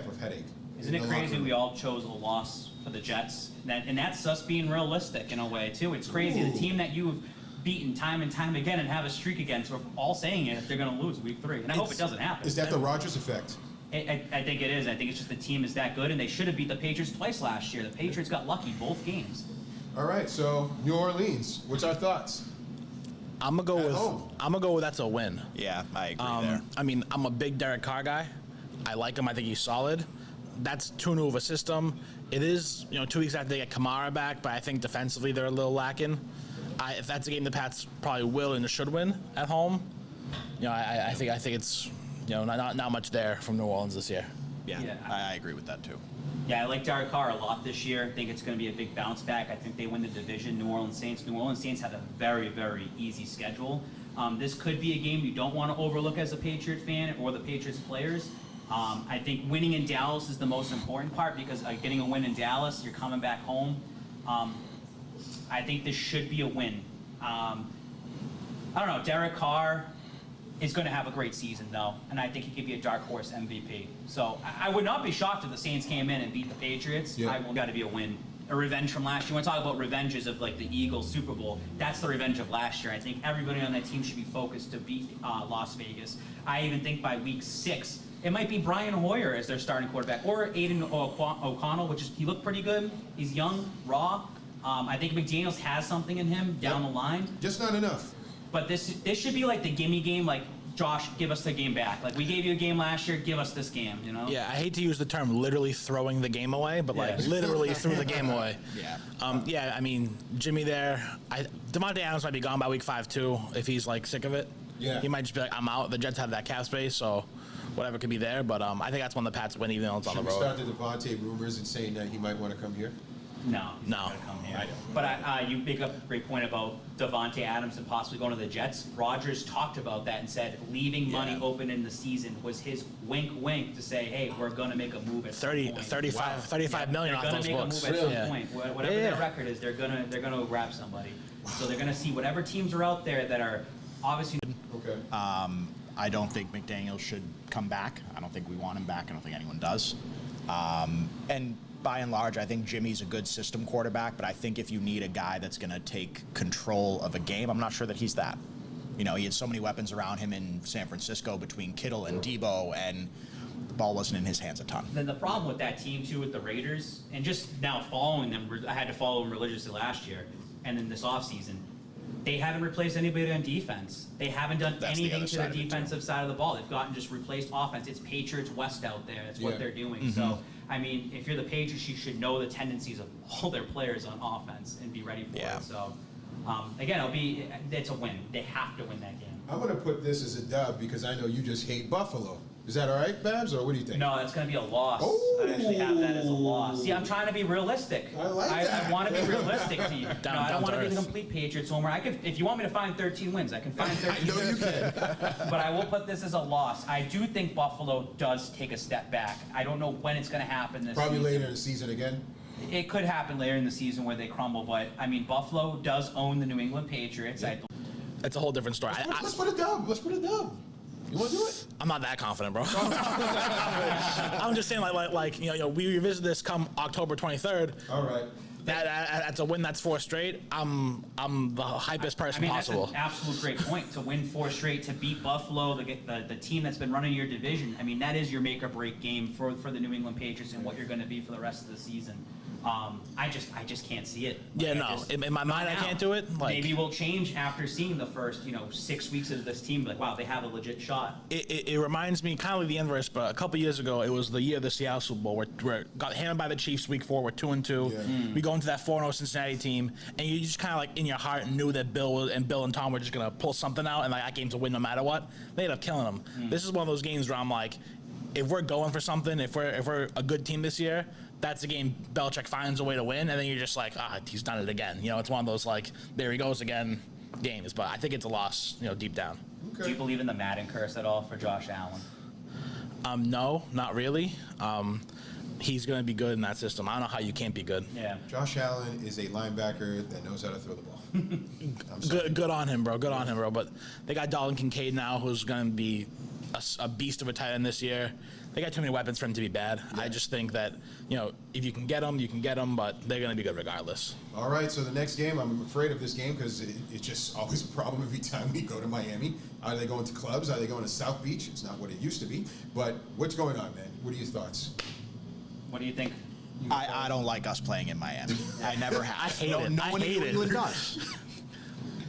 of headache. Isn't in it the locker crazy room. we all chose a loss for the Jets? And that's us being realistic in a way too. It's crazy. Ooh. The team that you've beaten time and time again and have a streak against, we're all saying it, they're going to lose week 3. And I hope it doesn't happen. Is that the Rodgers effect? I think it is. I think it's just the team is that good, and they should have beat the Patriots twice last year. The Patriots got lucky both games. All right, so New Orleans, what's our thoughts? I'm gonna go At with home. that's a win. Yeah, I agree there. I mean, I'm a big Derek Carr guy. I like him. I think he's solid. That's too new of a system. It is, 2 weeks after they get Kamara back, but I think defensively they're a little lacking. If that's a game the Pats probably will and should win at home, I think it's, not much there from New Orleans this year. Yeah, Yeah. I agree with that too. Yeah, I like Derek Carr a lot this year. I think it's going to be a big bounce back. I think they win the division. New Orleans Saints have a very, very easy schedule. This could be a game you don't want to overlook as a Patriot fan or the Patriots players. I think winning in Dallas is the most important part because getting a win in Dallas, you're coming back home. I think this should be a win. I don't know. Derek Carr is going to have a great season, though, and I think he could be a dark horse MVP. So I would not be shocked if the Saints came in and beat the Patriots. Yeah. I will got to be a win. A revenge from last year. When I talk about revenges of like the Eagles Super Bowl, that's the revenge of last year. I think everybody on that team should be focused to beat Las Vegas. I even think by week 6, it might be Brian Hoyer as their starting quarterback, or Aiden O'Connell, he looked pretty good. He's young, raw. I think McDaniels has something in him down the line. Just not enough. But this should be like the gimme game, like, Josh, give us the game back. Like, we gave you a game last year, give us this game, Yeah, I hate to use the term literally throwing the game away, but Yeah. literally threw the game away. Yeah. I mean, Jimmy there. Devontae Adams might be gone by week 5 too if he's like sick of it. Yeah. He might just be like, I'm out. The Jets have that cap space, so whatever could be there. But I think that's when the Pats win, even though it's on Should the we road. start the Devontae rumors and saying that he might want to come here? No. he's No. not gonna come here. But you make up a great point about Devontae Adams and possibly going to the Jets. Rodgers talked about that and said leaving money Yeah. open in the season was his wink to say, hey, we're going to make a move at some 30, point. 35, 35 million They're off gonna those make books. a move at some Yeah. point. Whatever Yeah. their record is, they're gonna grab somebody. So they're gonna see whatever teams are out there that are obviously. Okay. I don't think McDaniels should come back. I don't think we want him back. I don't think anyone does. And by and large, I think Jimmy's a good system quarterback, but I think if you need a guy that's going to take control of a game, I'm not sure that he's that. He had so many weapons around him in San Francisco between Kittle and Debo, and the ball wasn't in his hands a ton. Then the problem with that team too, with the Raiders, and just now following them, I had to follow them religiously last year, and then this offseason, they haven't replaced anybody on defense. They haven't done That's the anything other to side the of it, too. defensive side of the ball. They've gotten just replaced offense. It's Patriots West out there. That's Yeah. what they're doing. So, I mean, if you're the Patriots, you should know the tendencies of all their players on offense and be ready for Yeah. it. So, again, it's a win. They have to win that game. I'm going to put this as a dub because I know you just hate Buffalo. Is that all right, Babs, or what do you think? No, that's going to be a loss. Oh. I actually have that as a loss. See, I'm trying to be realistic. I like that. I want to be realistic to you. Down- I down don't want to to be the earth. complete Patriots homer. If you want me to find 13 wins, I can find 13 I know wins. you can. But I will put this as a loss. I do think Buffalo does take a step back. I don't know when it's going to happen this Probably season. later in the season again. It could happen later in the season where they crumble, but I mean, Buffalo does own the New England Patriots. It's a whole different story. Let's put a dub. Let's put a dub. You want to do it? I'm not that confident, bro. I'm just saying, we revisit this come October 23rd. All right. That's a win. That's 4 straight. I'm the hypest person possible. That's an absolute great point. To win 4 straight, to beat Buffalo, the team that's been running your division. I mean, that is your make or break game for the New England Patriots and what you're going to be for the rest of the season. I just can't see it. Yeah, Like, no. In my mind, I now. can't do it. Maybe we'll change after seeing the first 6 weeks of this team. Like, wow, they have a legit shot. It reminds me kind of like the inverse, but a couple years ago, it was the year of the Seattle Super Bowl where we got hammered by the Chiefs week 4. We're 2-2. Yeah. We go into that 4-0 Cincinnati team, and you just kind of in your heart knew that Bill and Tom were just gonna pull something out, and that game's a win no matter what. They ended up killing them. This is one of those games where I'm like, if we're going for something, if we're a good team this year, that's a game Belichick finds a way to win, and then you're just like, he's done it again. It's one of those there he goes again games. But I think it's a loss, deep down. Do Okay. you believe in the Madden curse at all for Josh Allen? No, not really. He's going to be good in that system. I don't know how you can't be good. Yeah. Josh Allen is a linebacker that knows how to throw the ball. I'm sorry. Good on him, bro. Good on him, bro. But they got Dalton Kincaid now, who's going to be a beast of a tight end this year. They got too many weapons for him to be bad. Yeah. I just think that, if you can get them, you can get them, but they're going to be good regardless. All right, so the next game, I'm afraid of this game because it's just always a problem every time we go to Miami. Are they going to clubs? Are they going to South Beach? It's not what it used to be. But what's going on, man? What are your thoughts? What do you think? I don't like us playing in Miami. I never have. I hate no, it. No I one in hate New it. England does.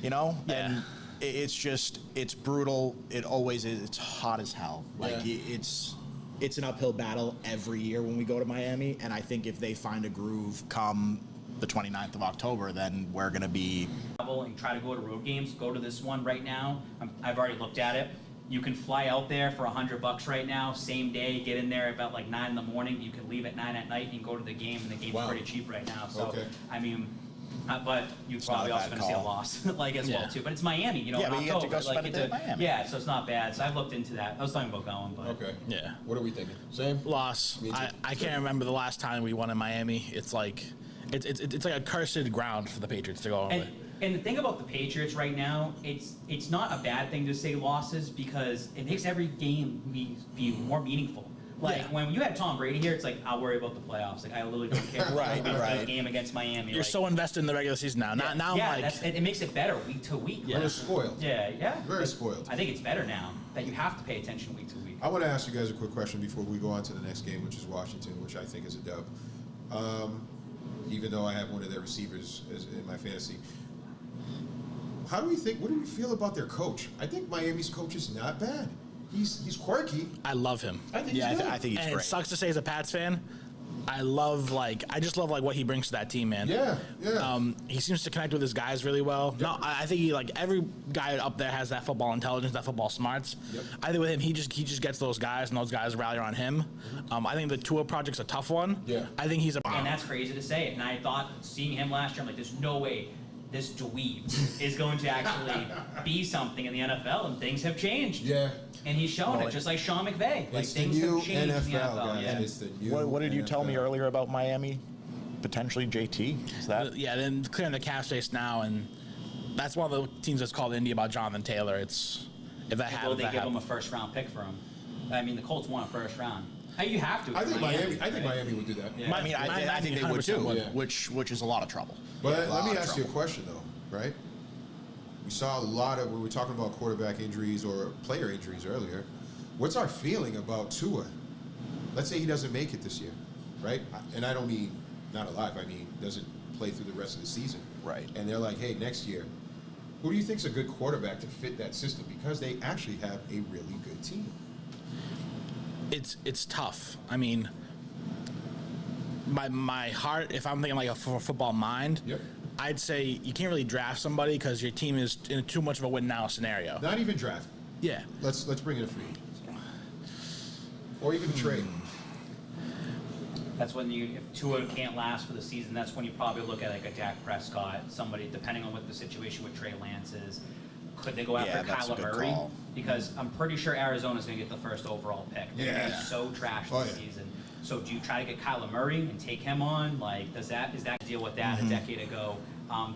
Yeah. And It's brutal. It always is. It's hot as hell. Like it's an uphill battle every year when we go to Miami, and I think if they find a groove come the 29th of October, then we're gonna be and try to go to road games. Go to this one right now. I've already looked at it. You can fly out there for $100 right now, same day. Get in there about like 9 in the morning. You can leave at 9 at night and go to the game, and the game's pretty cheap right now. So I mean, but you're probably also going to see a loss like as well too. But it's Miami, you know. Yeah, but you get to go spend a day in Miami. Yeah, so it's not bad. So I've looked into that. I was talking about going, but Okay. Yeah. What are we thinking? Same? Loss. Me too. I can't remember the last time we won in Miami. It's like it's like a cursed ground for the Patriots to go over. And the thing about the Patriots right now, it's not a bad thing to say losses because it makes every game be more meaningful. Like when you had Tom Brady here, it's like I'll worry about the playoffs. Like I literally don't care. Right. The game against Miami. You're so invested in the regular season now. Now, it makes it better week to week. We're spoiled. Yeah. Very spoiled. I think it's better now that you have to pay attention week to week. I want to ask you guys a quick question before we go on to the next game, which is Washington, which I think is a dub. Even though I have one of their receivers in my fantasy. What do we feel about their coach? I think Miami's coach is not bad. He's quirky. I love him. I think he's good. I think he's And great. it sucks to say as a Pats fan, I just love what he brings to that team, man. Yeah. He seems to connect with his guys really well. Yep. No, I think every guy up there has that football intelligence, that football smarts. Yep. I think with him, he just gets those guys, and those guys rally around him. I think the Tua project's a tough one. Yeah. I think he's a. And that's crazy to say. And I thought seeing him last year, I'm like, there's no way this dweeb is going to actually be something in the NFL, and things have changed. Yeah. And he's shown it, just like Sean McVay. Like It's the things new have changed in the NFL, NFL. guys. Yeah. It's the new What did you tell me NFL. earlier about Miami? Potentially JT? Is that? Yeah, then clearing the cap space now, and that's one of the teams that's called Indy about Jonathan Taylor. It's if that Will happens, they that give him a happens. first-round pick for him? I mean, the Colts won a first round. You have to. I think Miami. right? Miami would do that. Yeah. I mean, I Miami think they would too, 100% would. Yeah. which is a lot of trouble. But A let lot me of ask you a trouble. question though, right? We saw a lot of when we were talking about quarterback injuries or player injuries earlier. What's our feeling about Tua? Let's say he doesn't make it this year, right? And I don't mean not alive. I mean doesn't play through the rest of the season. Right. And they're like, hey, next year, who do you think's a good quarterback to fit that system? Because they actually have a really good team. It's tough. I mean, my heart, if I'm thinking like a football mind, Yep. I'd say you can't really draft somebody because your team is in too much of a win now scenario. Not even draft. Yeah. Let's bring in a free agent. Or even trade. That's when if Tua can't last for the season, that's when you probably look at like a Dak Prescott, somebody, depending on what the situation with Trey Lance is. Could they go after that's a Kyler good Murray? call. Because I'm pretty sure Arizona's going to get the first overall pick. They're going to be Yeah. so trash Oh, this yeah. season. So do you try to get Kyler Murray and take him on? Like, is that deal with that a decade ago?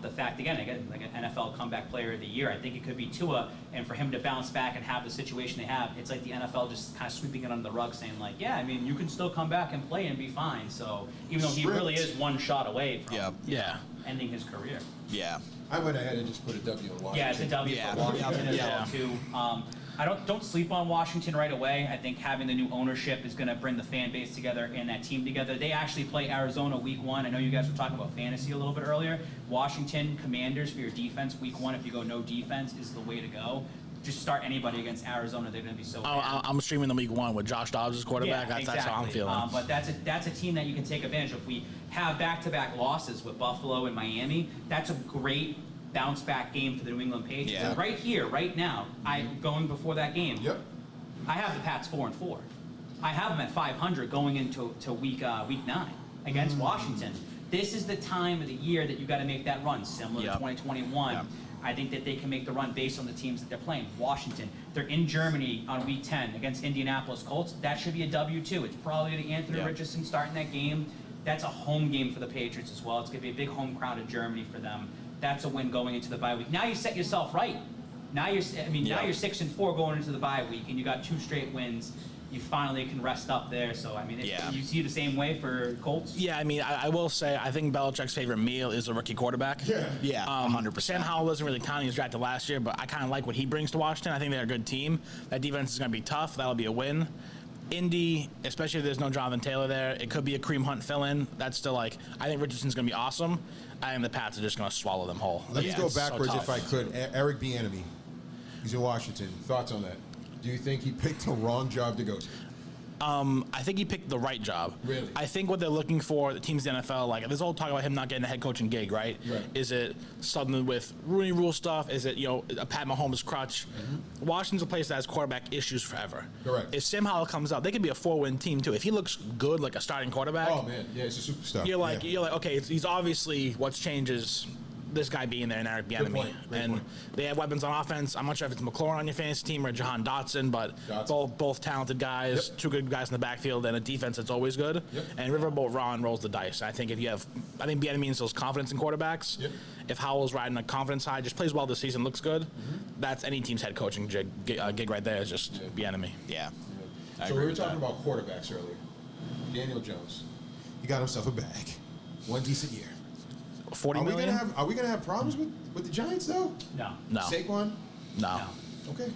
The fact, again, like an NFL comeback player of the year, I think it could be Tua, and for him to bounce back and have the situation they have, it's like the NFL just kind of sweeping it under the rug, saying like, yeah, I mean, you can still come back and play and be fine. So even though he really is one shot away from Yeah. ending his career. Yeah. I went ahead and just put a W on Washington. Yeah, it's a W Yeah. for Washington as Yeah. well too. I don't sleep on Washington right away. I think having the new ownership is going to bring the fan base together and that team together. They actually play Arizona week 1. I know you guys were talking about fantasy a little bit earlier. Washington Commanders for your defense week 1. If you go no defense, is the way to go. Just start anybody against Arizona. They're going to be so bad. I'm streaming the week 1 with Josh Dobbs as quarterback. That's how I'm feeling. But that's a team that you can take advantage of. If we have back-to-back losses with Buffalo and Miami, that's a great bounce back game for the New England Patriots. Yeah. And right here, right now, going before that game. Yep. I have the Pats 4-4. I have them at 500 going into week 9 against Washington. This is the time of the year that you got to make that run, similar to 2021. Yep. I think that they can make the run based on the teams that they're playing. Washington, they're in Germany on week 10 against Indianapolis Colts. That should be a W2. It's probably the Anthony Yep. Richardson starting that game. That's a home game for the Patriots as well. It's going to be a big home crowd in Germany for them. That's a win going into the bye week. Now you set yourself right. Now you're 6-4 going into the bye week, and you got 2 straight wins. You finally can rest up there. So I mean, you see the same way for Colts. Yeah, I mean, I will say I think Belichick's favorite meal is a rookie quarterback. Yeah, 100%. Sam Howell doesn't really count. He was drafted last year, but I kind of like what he brings to Washington. I think they're a good team. That defense is going to be tough. That'll be a win. Indy, especially if there's no Jonathan Taylor there, it could be a Kareem Hunt fill-in. That's still I think Richardson's going to be awesome. I think the Pats are just going to swallow them whole. Let me go It's so backwards tough. if I could. Eric Bieniemy. He's in Washington. Thoughts on that? Do you think he picked the wrong job to go to? I think he picked the right job. Really? I think what they're looking for, the teams in the NFL, like there's all talk about him not getting a head coaching gig, right? Right. Is it something with Rooney Rule stuff? Is it, a Pat Mahomes crutch? Washington's a place that has quarterback issues forever. Correct. If Sam Howell comes out, they could be a 4-win team too. If he looks good, like a starting quarterback, Oh man, yeah, he's a superstar. you're like, yeah. okay, he's obviously what's changed is this guy being there and Eric Bieniemy. point, great And point. they have weapons on offense. I'm not sure if it's McLaurin on your fantasy team or Jahan Dotson, but Dotson. both talented guys, Yep. two good guys in the backfield, and a defense that's always good. Yep. And Riverboat Ron rolls the dice. I think Bieniemy instills confidence in quarterbacks. Yep. If Howell's riding a confidence high, just plays well this season, looks good, that's any team's head coaching gig right there. Is just Bieniemy. Yeah. I So we agree were with talking that. about quarterbacks earlier. Daniel Jones, he got himself a bag. One decent year. 40 Are million? we gonna have problems with the Giants though? No. No. Saquon? No. No. Okay.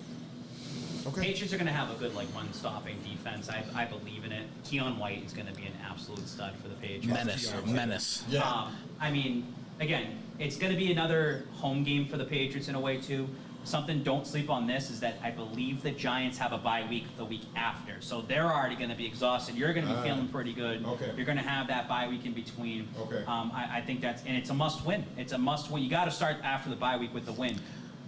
Okay. Patriots are going to have a good run-stopping defense. I believe in it. Keon White is going to be an absolute stud for the Patriots. Menace. Yeah. I mean, again, it's going to be another home game for the Patriots in a way too. Something, don't sleep on this, is that I believe the Giants have a bye week the week after. So they're already going to be exhausted. You're going to be feeling pretty good. Okay. You're going to have that bye week in between. Okay. I think and it's a must win. It's a must win. You got to start after the bye week with the win.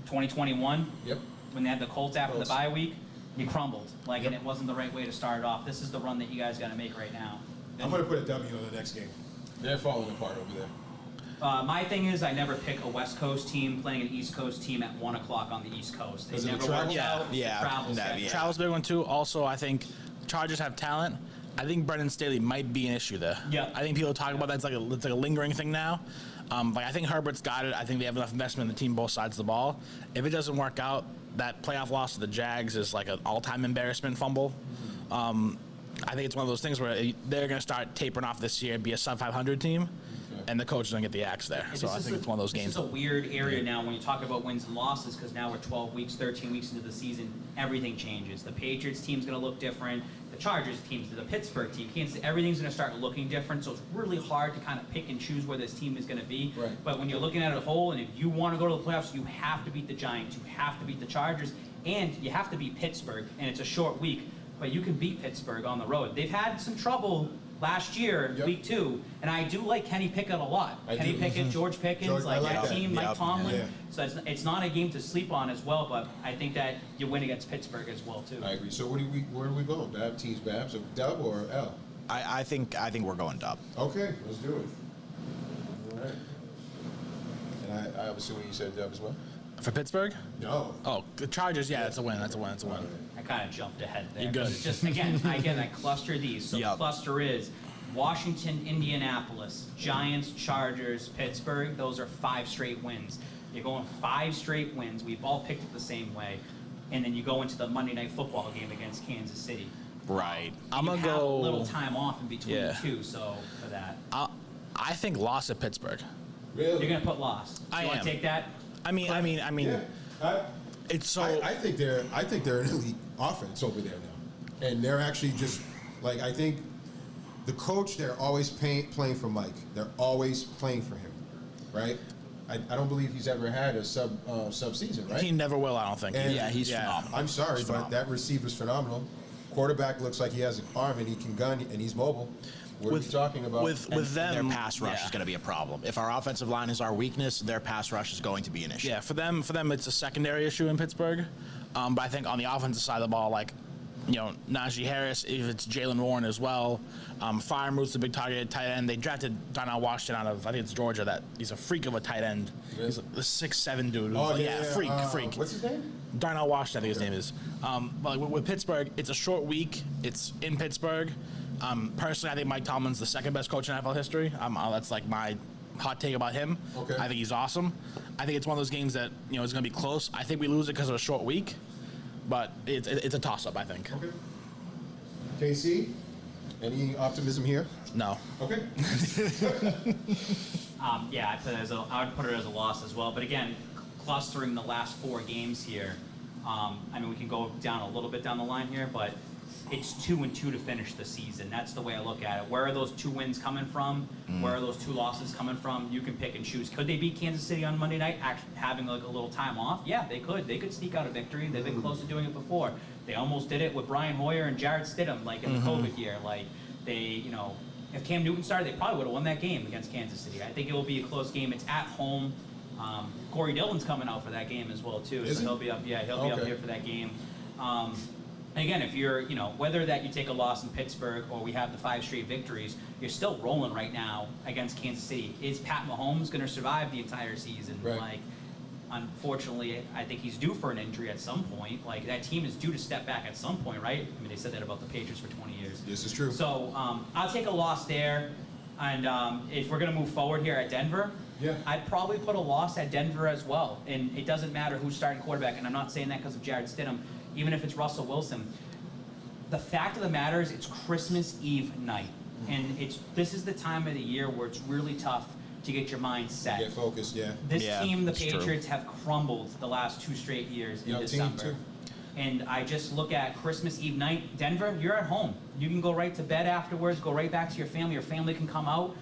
2021, Yep. when they had the Colts after Colts. the bye week, you crumbled. And Yep. it wasn't the right way to start it off. This is the run that you guys got to make right now. I'm gonna put a W on the next game. They're falling apart over there. My thing is, I never pick a West Coast team playing an East Coast team at 1 o'clock on the East Coast. They Because of the never travel? worked out. Yeah, Travel that- schedule. yeah. Travel's a big one too. Also, I think Chargers have talent. I think Brendan Staley might be an issue there. Yeah. I think people talk about that. It's like a lingering thing now. I think Herbert's got it. I think they have enough investment in the team, both sides of the ball. If it doesn't work out, that playoff loss to the Jags is like an all-time embarrassment fumble. I think it's one of those things where they're going to start tapering off this year, be a sub-500 team, and the coach is going to get the axe there. So I think it's one of those games. This is a weird area now when you talk about wins and losses, because now we're 12 weeks, 13 weeks into the season. Everything changes. The Patriots team's going to look different. The Chargers team's, the Pittsburgh team, Kansas, everything's going to start looking different. So it's really hard to kind of pick and choose where this team is going to be. Right. But when you're looking at it as a whole, and if you want to go to the playoffs, you have to beat the Giants, you have to beat the Chargers, and you have to beat Pittsburgh. And it's a short week, but you can beat Pittsburgh on the road. They've had some trouble last year, Yep. week 2, and I do like Kenny Pickett a lot. I Kenny do. Pickett, George Pickens, George, I like like that that. team, Mike Yep. Tomlin. Yeah. So it's not a game to sleep on as well, but I think that you win against Pittsburgh as well too. I agree. So where are we going? Bab, teams Babs, a dub or L? I think we're going dub. Okay, let's do it. All right. And I obviously when you said dub as well. For Pittsburgh? No. Oh, the Chargers, yeah, that's a win. That's a win. That's a win. I kind of jumped ahead there. You're good. 'cause it's just again, I cluster these. So the Yep. cluster is Washington, Indianapolis, Giants, Chargers, Pittsburgh. Those are 5 straight wins. You're going 5 straight wins. We've all picked it the same way, and then you go into the Monday Night Football game against Kansas City. Right. I'm You gonna have go. a little time off in between Yeah. too, so for that, I think loss at Pittsburgh. Really? you're gonna put loss. I You want am. to take that? I mean, Yeah. it's so. I think they're an elite offense over there now, and they're actually just like I think the coach. They're always playing for Mike. They're always playing for him, right? I don't believe he's ever had a sub season, right? He never will, I don't think. And- Yeah, he's phenomenal. I'm sorry, He's but phenomenal. that receiver's phenomenal. Quarterback looks like he has an arm and he can gun and he's mobile. What are we talking about? With And them, their pass rush yeah. is going to be a problem. If our offensive line is our weakness, their pass rush is going to be an issue. Yeah, for them, it's a secondary issue in Pittsburgh. But I think on the offensive side of the ball, like, Najee Harris, if it's Jalen Warren as well. Freiermuth's a big target tight end. They drafted Darnell Washington out of, I think it's Georgia, that he's a freak of a tight end. Really? He's a 6'7" dude. Oh, Freak. What's his name? Darnell Washington, I think his name is. But with Pittsburgh, it's a short week. It's in Pittsburgh. Personally, I think Mike Tomlin's the second best coach in NFL history. That's like my hot take about him. Okay. I think he's awesome. I think it's one of those games that is going to be close. I think we lose it because of a short week, but it's a toss-up, I think. Okay. KC, any optimism here? No. Okay. Yeah, I would put it as a loss as well. But again, clustering the last 4 games here, I mean, we can go down a little bit down the line here, but it's 2-2 to finish the season. That's the way I look at it. Where are those 2 wins coming from? Where are those 2 losses coming from? You can pick and choose. Could they beat Kansas City on Monday night, actually having like a little time off? Yeah, they could. They could sneak out a victory. They've been close to doing it before. They almost did it with Brian Hoyer and Jared Stidham, like in the COVID year. Like they, if Cam Newton started, they probably would have won that game against Kansas City. I think it will be a close game. It's at home. Corey Dillon's coming out for that game as well too, so he'll be up. Yeah, he'll be up here for that game. And again, if you're, whether that you take a loss in Pittsburgh or we have the 5 straight victories, you're still rolling right now against Kansas City. Is Pat Mahomes going to survive the entire season? Right. Like, unfortunately, I think he's due for an injury at some point. Like, that team is due to step back at some point, right? I mean, they said that about the Patriots for 20 years. This is true. So I'll take a loss there. And if we're going to move forward here at Denver, Yeah. I'd probably put a loss at Denver as well. And it doesn't matter who's starting quarterback. And I'm not saying that because of Jared Stidham. Even if it's Russell Wilson, the fact of the matter is it's Christmas Eve night, and this is the time of the year where it's really tough to get your mind set. Get focused, yeah. This Yeah, team, the it's true. Patriots, have crumbled the last 2 straight years in Young team, December. too. And I just look at Christmas Eve night, Denver, you're at home. You can go right to bed afterwards, go right back to your family. Your family can come out.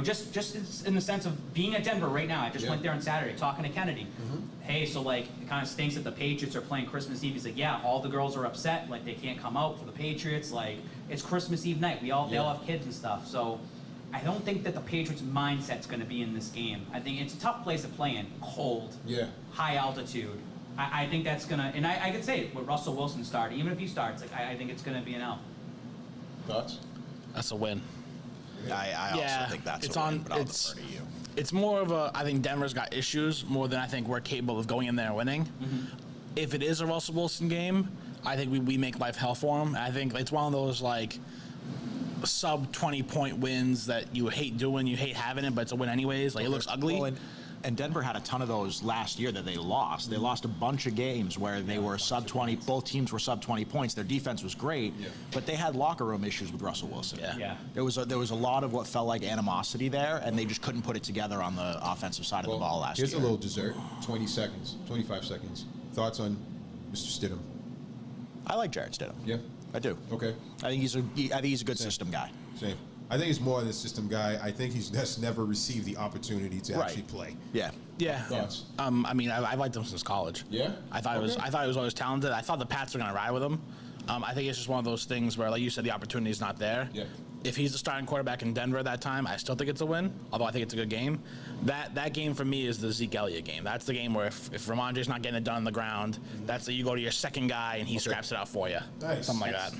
Just in the sense of being at Denver right now. I just Yeah. went there on Saturday talking to Kennedy. Hey, so like it kind of stinks that the Patriots are playing Christmas Eve. He's like, yeah, all the girls are upset. Like they can't come out for the Patriots. Like it's Christmas Eve night. They all have kids and stuff. So I don't think that the Patriots' mindset's going to be in this game. I think it's a tough place to play in. Cold. Yeah. High altitude. I think that's gonna, and I could say it with Russell Wilson starting. Even if he starts, like I think it's gonna be an L. Thoughts? That's a win. I also think that's it's a win, on. but I'll defer to you. It's more of a. I think Denver's got issues more than I think we're capable of going in there and winning. If it is a Russell Wilson game, I think we make life hell for him. I think it's one of those like sub 20-point wins that you hate doing, you hate having it, but it's a win anyways. Like it looks ugly. Well, and Denver had a ton of those last year that they lost. They lost a bunch of games where they were sub 20. Both teams were sub 20 points. Their defense was great, but they had locker room issues with Russell Wilson. Yeah. There was a lot of what felt like animosity there, and they just couldn't put it together on the offensive side of the ball last year. Here's a little dessert. 20 seconds, 25 seconds. Thoughts on Mr. Stidham? I like Jared Stidham. Yeah. I do. Okay. I think he's a good system guy. Same. I think he's more than a system guy. I think he's just never received the opportunity to actually play. Yeah. Yeah. Thoughts? I mean, I've liked him since college. Yeah? I thought he was always talented. I thought the Pats were going to ride with him. I think it's just one of those things where, like you said, the opportunity is not there. Yeah. If he's the starting quarterback in Denver at that time, I still think it's a win, although I think it's a good game. That game for me is the Zeke Elliott game. That's the game where if Ramondre's not getting it done on the ground, that's you go to your second guy and he scraps it out for you. Nice. Something like that.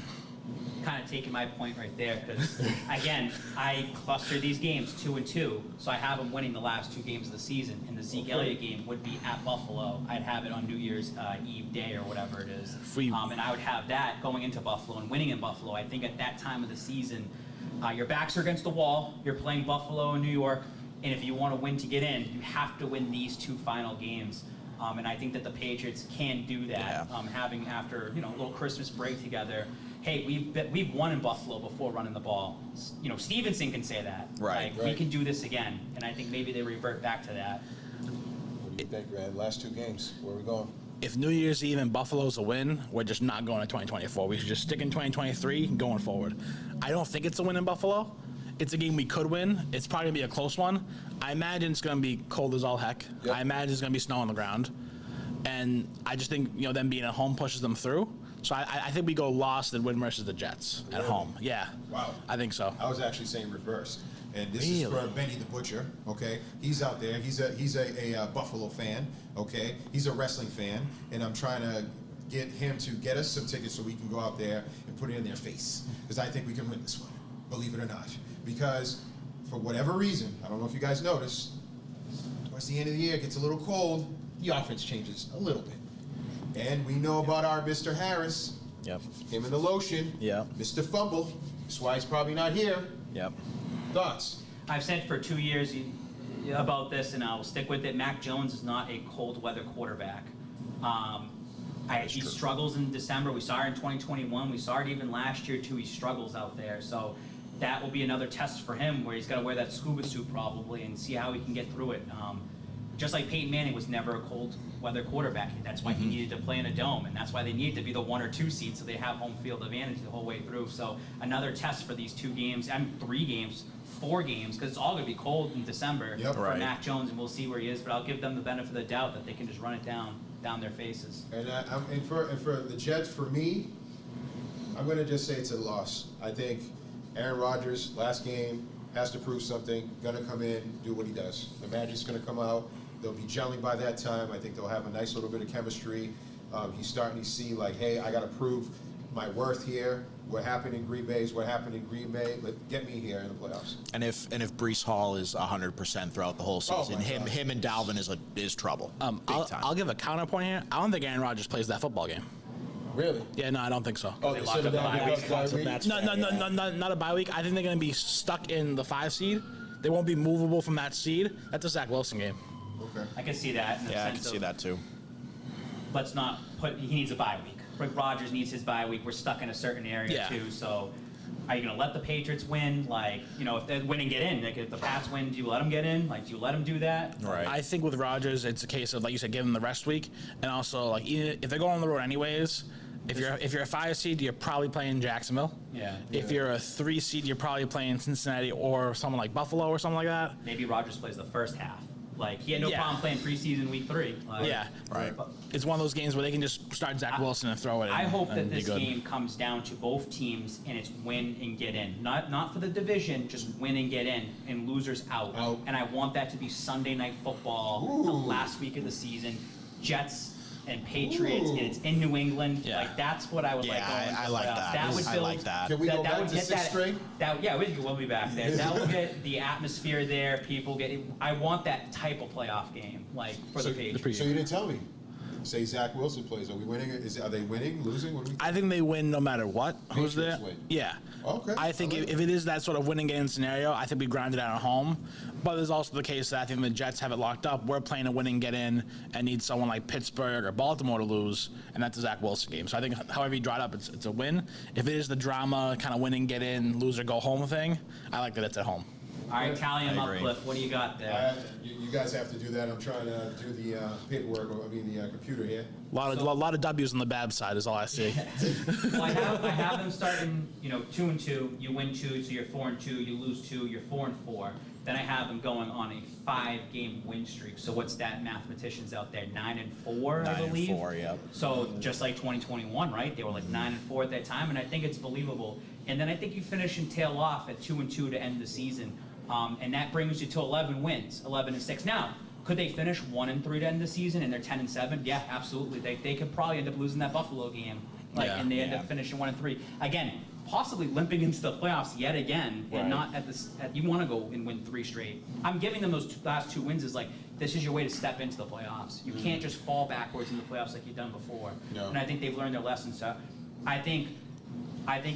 Kind of taking my point right there because again, I cluster these games 2-2, so I have them winning the last 2 games of the season. And the Zeke Elliott game would be at Buffalo. I'd have it on New Year's Eve day or whatever it is, and I would have that going into Buffalo and winning in Buffalo. I think at that time of the season, your backs are against the wall. You're playing Buffalo and New York, and if you want to win to get in, you have to win these 2 final games. And I think that the Patriots can do that. Having after a little Christmas break together. Hey, we've won in Buffalo before running the ball. Stevenson can say that. Right. Like, we can do this again, and I think maybe they revert back to that. What do you think, Brad? Last 2 games. Where are we going? If New Year's Eve in Buffalo's a win, we're just not going to 2024. We should just stick in 2023 going forward. I don't think it's a win in Buffalo. It's a game we could win. It's probably going to be a close one. I imagine it's going to be cold as all heck. Yep. I imagine it's going to be snow on the ground. And I just think, them being at home pushes them through. So I think we go lost and win versus the Jets at home. Yeah. Wow. I think so. I was actually saying reverse. And this is for Benny the Butcher, okay? He's out there. He's a Buffalo fan, okay? He's a wrestling fan, and I'm trying to get him to get us some tickets so we can go out there and put it in their face. Because I think we can win this one, believe it or not. Because for whatever reason, I don't know if you guys noticed, towards the end of the year, it gets a little cold, the offense changes a little bit. And we know about our Mr. Harris. Yep. Him and the lotion. Yep. Mr. Fumble. That's why he's probably not here. Yep. Thoughts? I've said for 2 years about this, and I will stick with it. Mac Jones is not a cold weather quarterback. He struggles in December. We saw it in 2021. We saw it even last year too. He struggles out there. So that will be another test for him, where he's got to wear that scuba suit probably and see how he can get through it. just like Peyton Manning was never a cold weather quarterback. That's why he needed to play in a dome, and that's why they needed to be the 1 or 2 seed, so they have home field advantage the whole way through. So another test for these 2 games, 3 games, 4 games, because it's all going to be cold in December Yep. for Right. Mac Jones, and we'll see where he is. But I'll give them the benefit of the doubt that they can just run it down their faces. And for the Jets, for me, I'm going to just say it's a loss. I think Aaron Rodgers, last game, has to prove something, going to come in, do what he does. The Magic's going to come out. They'll be gelling by that time. I think they'll have a nice little bit of chemistry. He's starting to see, like, hey, I got to prove my worth here. What happened in Green Bay is what happened in Green Bay. Get me here in the playoffs. And if Brees Hall is 100% throughout the whole season, my God. him and Dalvin is trouble. Big time. I'll give a counterpoint here. I don't think Aaron Rodgers plays that football game. Really? Yeah, no, I don't think so. Oh, They they locked sit up the down bye because week. bye week? That's No, fair, yeah. not a bye week. I think they're going to be stuck in the 5 seed. They won't be movable from that seed. That's a Zach Wilson game. Okay. I can see that in the Yeah, I sense can see of, that too. let's not put, he needs a bye week. Rick Rodgers needs his bye week. We're stuck in a certain area Yeah. too, so are you going to let the Patriots win? Like, you know, if they win and get in, like if the Pats win, do you let them get in? Like, do you let them do that? Right. I think with Rodgers, it's a case of, like you said, give them the rest week, and also like even if they're going on the road anyways. If you're a 5 seed, you're probably playing Jacksonville. Yeah. If you're a 3 seed, you're probably playing Cincinnati or someone like Buffalo or something like that. Maybe Rodgers plays the first half. Like, he had no Yeah. problem playing preseason week 3. Like, Yeah. Right. but It's one of those games where they can just start Zach Wilson and throw it in. I hope that and be this good. game comes down to both teams and it's win and get in. Not for the division, just win and get in, and losers out. Out. And I want that to be Sunday Night Football, the last week of the season. Jets and Patriots, and it's in New England. Yeah. Like, that's what I would like Yeah, going into I the like playoffs. that. Would I build, like that. Can we go back would to get 6 straight? Yeah, we'll be back there. That will get the atmosphere there. People get. I want that type of playoff game, like for the Patriots. So you didn't tell me. Say Zach Wilson plays. Are we winning? Are they winning? Losing? What do we? I think they win no matter what. Who's there? Patriots win. Yeah. Okay, I think I like if it is that sort of winning game scenario, I think we grind it out at home. But there's also the case that I think the Jets have it locked up. We're playing a winning get in and need someone like Pittsburgh or Baltimore to lose, and that's a Zach Wilson game. So I think however you draw it up, it's a win. If it is the drama kind of winning get in, lose or go home thing, I like that it's at home. All right, tally them I up, agree. Cliff. What do you got there? You guys have to do that. I'm trying to do the paperwork. The computer here. A lot of W's on the Babs side is all I see. Well, I have them starting, 2-2. You win 2, so you're 4-2. You lose 2, you're 4-4. Then I have them going on a 5-game win streak. So what's that, mathematicians out there? 9-4, I 9 and believe. 4, yep. So just like 2021, right? They were like 9-4 at that time, and I think it's believable. And then I think you finish and tail off at 2-2 to end the season, and that brings you to 11 wins, 11-6. Now, could they finish 1-3 to end the season and they're 10-7? Yeah, absolutely. They could probably end up losing that Buffalo game, Yeah. and they end Yeah. up finishing 1-3 again. Possibly limping into the playoffs yet again, Right. and not at this. You want to go and win 3 straight. I'm giving them those last 2 wins as like this is your way to step into the playoffs. You can't just fall backwards in the playoffs like you've done before. No. And I think they've learned their lessons. So I think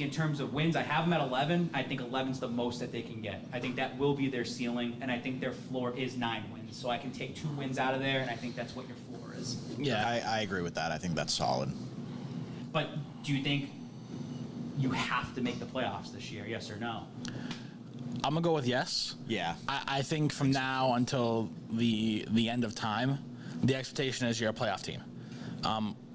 in terms of wins, I have them at 11. I think 11's the most that they can get. I think that will be their ceiling, and I think their floor is 9 wins. So I can take 2 wins out of there, and I think that's what your floor is. Yeah. I agree with that. I think that's solid. But do you think you have to make the playoffs this year? Yes or no? I'm gonna go with yes. Yeah. I think from now until the end of time, the expectation is you're a playoff team.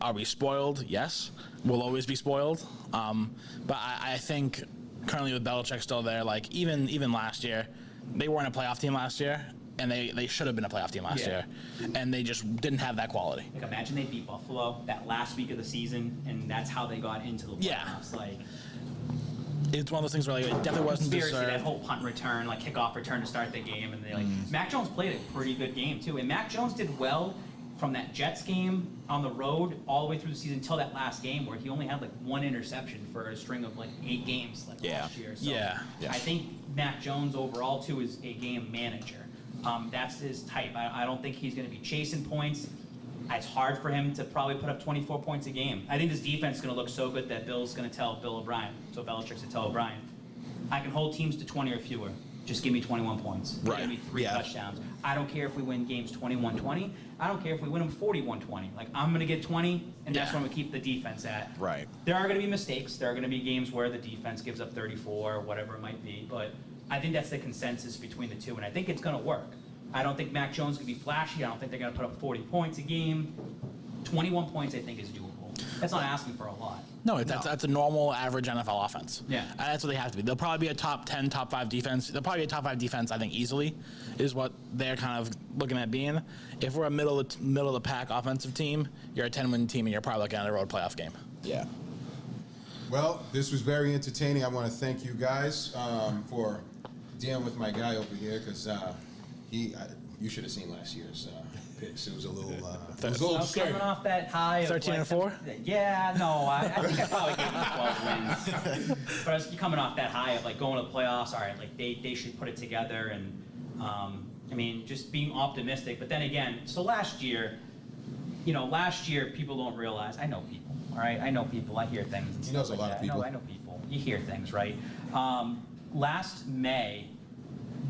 Are we spoiled? Yes. We'll always be spoiled. But I think currently with Belichick still there, like even last year, they weren't a playoff team last year, and they should have been a playoff team last Yeah. year, and they just didn't have that quality. Like, imagine they beat Buffalo that last week of the season, and that's how they got into the playoffs. Yeah. Like, It's one of those things where like, it definitely wasn't conspiracy, that deserved. whole punt return, like kickoff return to start the game, and they like Mac Jones played a pretty good game too, and Mac Jones did well from that Jets game on the road all the way through the season until that last game where he only had like 1 interception for a string of like 8 games like Yeah. last year. So Yeah. I think Mac Jones overall too is a game manager. That's his type. I don't think he's going to be chasing points. It's hard for him to probably put up 24 points a game. I think this defense is going to look so good that Bill's going to tell Bill O'Brien. So Belichick's to tell O'Brien, I can hold teams to 20 or fewer. Just give me 21 points. Right. Give me 3 Yeah. touchdowns. I don't care if we win games 21-20. I don't care if we win them 41-20. Like, I'm going to get 20, and that's Yeah. what I'm going to keep the defense at. Right. There are going to be mistakes. There are going to be games where the defense gives up 34 or whatever it might be. But I think that's the consensus between the two, and I think it's going to work. I don't think Mac Jones can be flashy. I don't think they're going to put up 40 points a game. 21 points, I think, is doable. That's not asking for a lot. No, that's a normal, average NFL offense. Yeah. And that's what they have to be. They'll probably be a top 10, top 5 defense. They'll probably be a top 5 defense, I think, easily, is what they're kind of looking at being. If we're a middle of the pack offensive team, you're a 10-win team, and you're probably looking at a road playoff game. Yeah. Well, this was very entertaining. I want to thank you guys for dealing with my guy over here, because you should have seen last year's picks. It was a little, Coming off that high of 13-4? Yeah, no, I think I probably gave them 12 wins. But I was coming off that high of like going to the playoffs. All right, like they should put it together, and I mean, just being optimistic. But then again, so last year people don't realize. I know people. All right, I know people. I hear things. And He knows stuff a like lot of that. people. I know people. You hear things, right? Last May,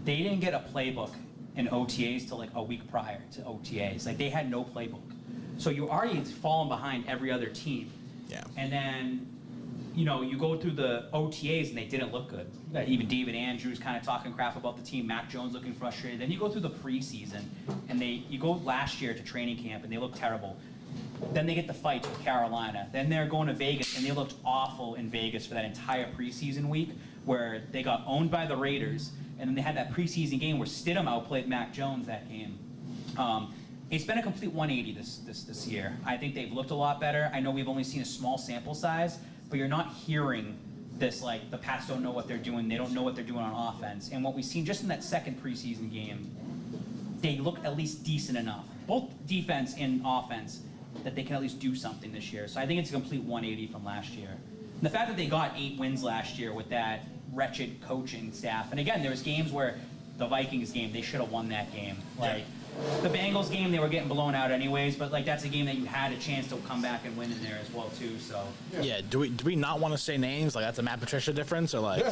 they didn't get a playbook in OTAs till like a week prior to OTAs. Like they had no playbook. So you're already falling behind every other team. Yeah. And then, you go through the OTAs and they didn't look good. You got even David Andrews kind of talking crap about the team, Mac Jones looking frustrated. Then you go through the preseason and you go last year to training camp and they look terrible. Then they get the fights with Carolina. Then they're going to Vegas and they looked awful in Vegas for that entire preseason week where they got owned by the Raiders. And then they had that preseason game where Stidham outplayed Mac Jones that game. It's been a complete 180 this year. I think they've looked a lot better. I know we've only seen a small sample size, but you're not hearing this like the Pats don't know what they're doing. They don't know what they're doing on offense. And what we've seen just in that second preseason game, they look at least decent enough, both defense and offense, that they can at least do something this year. So I think it's a complete 180 from last year. And the fact that they got 8 wins last year with that wretched coaching staff. And again, there was games where the Vikings game, they should have won that game. Like the Bengals game, they were getting blown out anyways, but like that's a game that you had a chance to come back and win in there as well too. So Yeah. Do we not want to say names? Like that's a Matt Patricia difference, or like?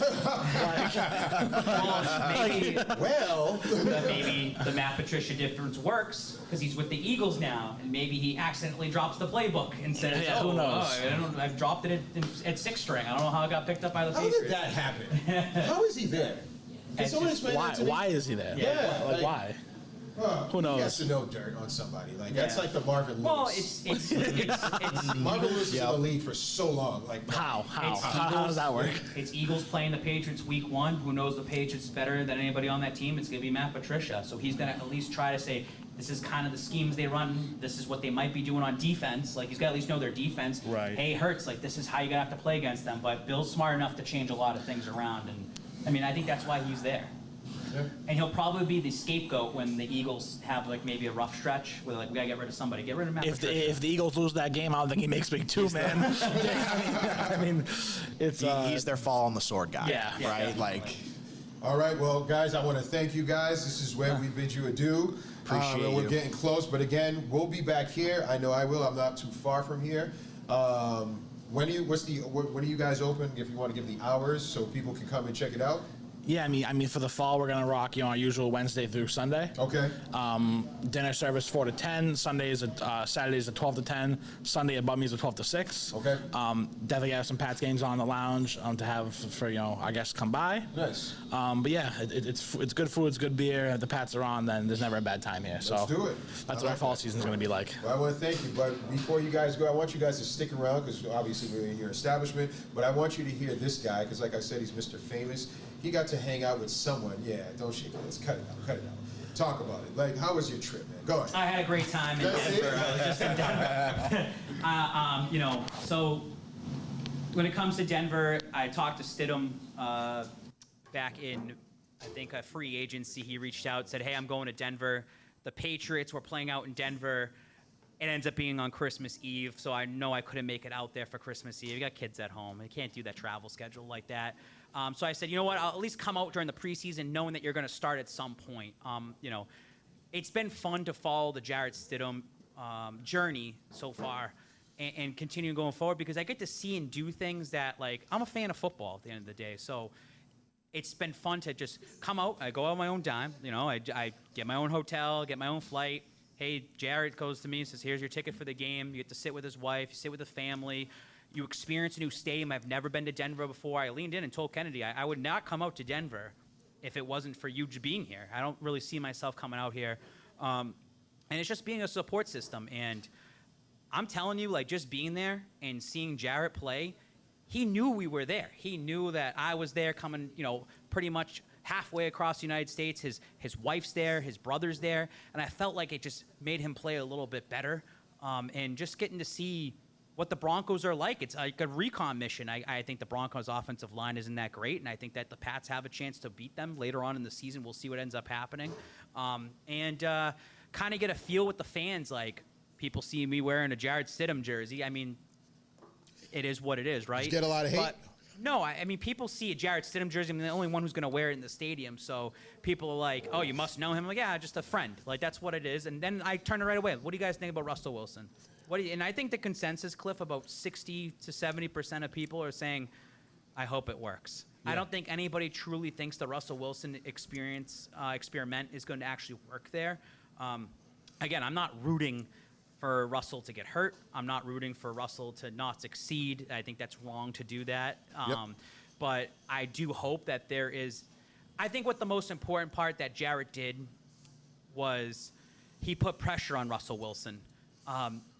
maybe well, maybe the Matt Patricia difference works because he's with the Eagles now, and maybe he accidentally drops the playbook and says, Yeah, who knows? I've dropped it at 6 string. I don't know how it got picked up by the how Patriots. did that happen? How is he there? Can It's someone just- explain that to me? Why is he there? Yeah, Like like- why? Who He knows? has to know dirt on somebody. Like that's Yeah. like the Marvin Lewis. Well, it's Marvin Lewis is in the league for so long. Like How? It's How does that work? It's Eagles playing the Patriots week 1. Who knows the Patriots better than anybody on that team? It's going to be Matt Patricia. So he's going to at least try to say, this is kind of the schemes they run. This is what they might be doing on defense. Like he's got to at least know their defense. Right. Hey, Hurts, like this is how you're going to have to play against them. But Bill's smart enough to change a lot of things around. And I mean, I think that's why he's there. Yeah. And he'll probably be the scapegoat when the Eagles have like maybe a rough stretch where like we gotta get rid of somebody. Get rid of Matt Patricia. If the Eagles lose that game, I don't think he makes big 2, man. I mean, it's He's their fall on the sword guy. Yeah, yeah, Right? definitely. Like, All right, well, guys, I want to thank you guys. This is where we bid you adieu. Appreciate We're you. getting close, but again, we'll be back here. I know I will. I'm not too far from here. When are you guys open? If you want to give the hours so people can come and check it out. Yeah, I mean, for the fall, we're gonna rock, our usual Wednesday through Sunday. Okay. Dinner service 4 to 10. Saturdays at 12 to 10. Sunday at Bummies at 12 to 6. Okay. Definitely have some Pats games on the lounge to have for I guess come by. Nice. But yeah, it's good food, it's good beer. If the Pats are on, then there's never a bad time here. So Let's do it. That's I what like our fall that. season's gonna be like. Well, I want to thank you, but before you guys go, I want you guys to stick around because obviously we're in your establishment. But I want you to hear this guy because, like I said, he's Mr. Famous. He got to hang out with someone. Yeah, don't shake hands. Cut it out. Cut it out. Talk about it. Like, how was your trip, man? Go ahead. I had a great time in That's it? Denver. I was just in Denver. So when it comes to Denver, I talked to Stidham back in, I think, a free agency. He reached out, said, hey, I'm going to Denver. The Patriots were playing out in Denver. It ends up being on Christmas Eve, so I know I couldn't make it out there for Christmas Eve. You got kids at home. I can't do that travel schedule like that. So I said, you know what, I'll at least come out during the preseason knowing that you're going to start at some point. It's been fun to follow the Jarrett Stidham journey so far and continue going forward because I get to see and do things that, like, I'm a fan of football at the end of the day. So it's been fun to just come out. I go out on my own dime. I get my own hotel, get my own flight. Hey, Jarrett goes to me and says, here's your ticket for the game. You get to sit with his wife, you sit with the family. You experience a new stadium. I've never been to Denver before. I leaned in and told Kennedy I would not come out to Denver if it wasn't for you being here. I don't really see myself coming out here. And it's just being a support system. And I'm telling you, like, just being there and seeing Jarrett play, he knew we were there. He knew that I was there coming, pretty much halfway across the United States. His wife's there, his brother's there. And I felt like it just made him play a little bit better. And just getting to see what the Broncos are like. It's like a recon mission. I think the Broncos' offensive line isn't that great, and I think that the Pats have a chance to beat them later on in the season. We'll see what ends up happening. And kind of get a feel with the fans. Like, people see me wearing a Jarrett Stidham jersey. I mean, it is what it is, right? Did you get a lot of hate? But, no, I mean, people see a Jarrett Stidham jersey. I'm the only one who's going to wear it in the stadium. So people are like, oh, you must know him. I'm like, yeah, just a friend. Like, that's what it is. And then I turn it right away. What do you guys think about Russell Wilson? And I think the consensus, Cliff, about 60 to 70% of people are saying, I hope it works. Yeah. I don't think anybody truly thinks the Russell Wilson experiment is going to actually work there. Again, I'm not rooting for Russell to get hurt. I'm not rooting for Russell to not succeed. I think that's wrong to do that. But I do hope that there is – I think what the most important part that Jarrett did was he put pressure on Russell Wilson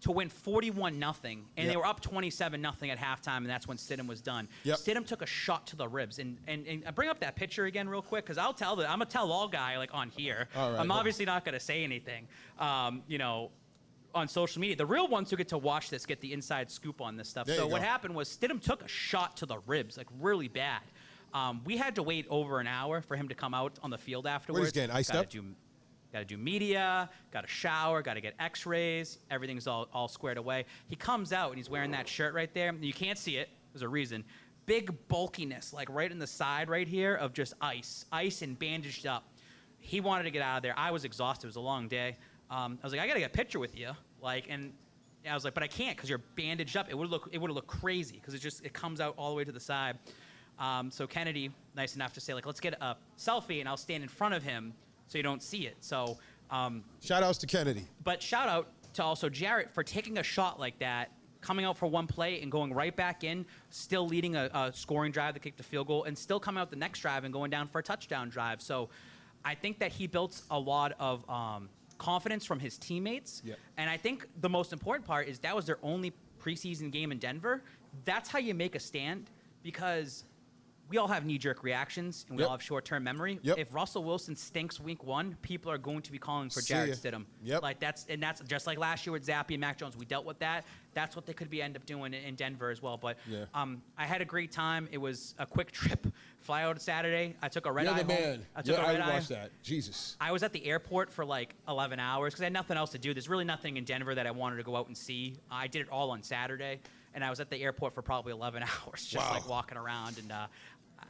to win 41-0, and they were up 27-0 at halftime, and that's when Stidham was done. Stidham took a shot to the ribs, and I bring up that picture again real quick because I'm a tell-all guy like on here. All right, I'm obviously not going to say anything, on social media. The real ones who get to watch this get the inside scoop on this stuff. So what happened was Stidham took a shot to the ribs, like really bad. We had to wait over an hour for him to come out on the field afterwards. What is getting iced up? Got to do media, got to shower, got to get x-rays. Everything's all squared away. He comes out, and he's wearing that shirt right there. You can't see it. There's a reason. Big bulkiness, like right in the side right here of just ice and bandaged up. He wanted to get out of there. I was exhausted. It was a long day. I was like, I got to get a picture with you. And I was like, but I can't because you're bandaged up. It would have looked crazy because it comes out all the way to the side. So Kennedy, nice enough to say, like, let's get a selfie, and I'll stand in front of him so you don't see it. So shout outs to Kennedy. But shout out to also Jarrett for taking a shot like that, coming out for one play and going right back in, still leading a scoring drive to kick the field goal, and still coming out the next drive and going down for a touchdown drive. So I think that he built a lot of confidence from his teammates. And I think the most important part is that was their only preseason game in Denver. That's how you make a stand, because we all have knee-jerk reactions, and we all have short-term memory. If Russell Wilson stinks week one, people are going to be calling for Jarrett Stidham. Like that's just like last year with Zappe and Mac Jones. We dealt with that. That's what they could end up doing in Denver as well. But I had a great time. It was a quick trip. Fly out Saturday. I took a red eye home. Man. I took a red eye. Watched that. Jesus. I was at the airport for like 11 hours because I had nothing else to do. There's really nothing in Denver that I wanted to go out and see. I did it all on Saturday, and I was at the airport for probably 11 hours, just like walking around. And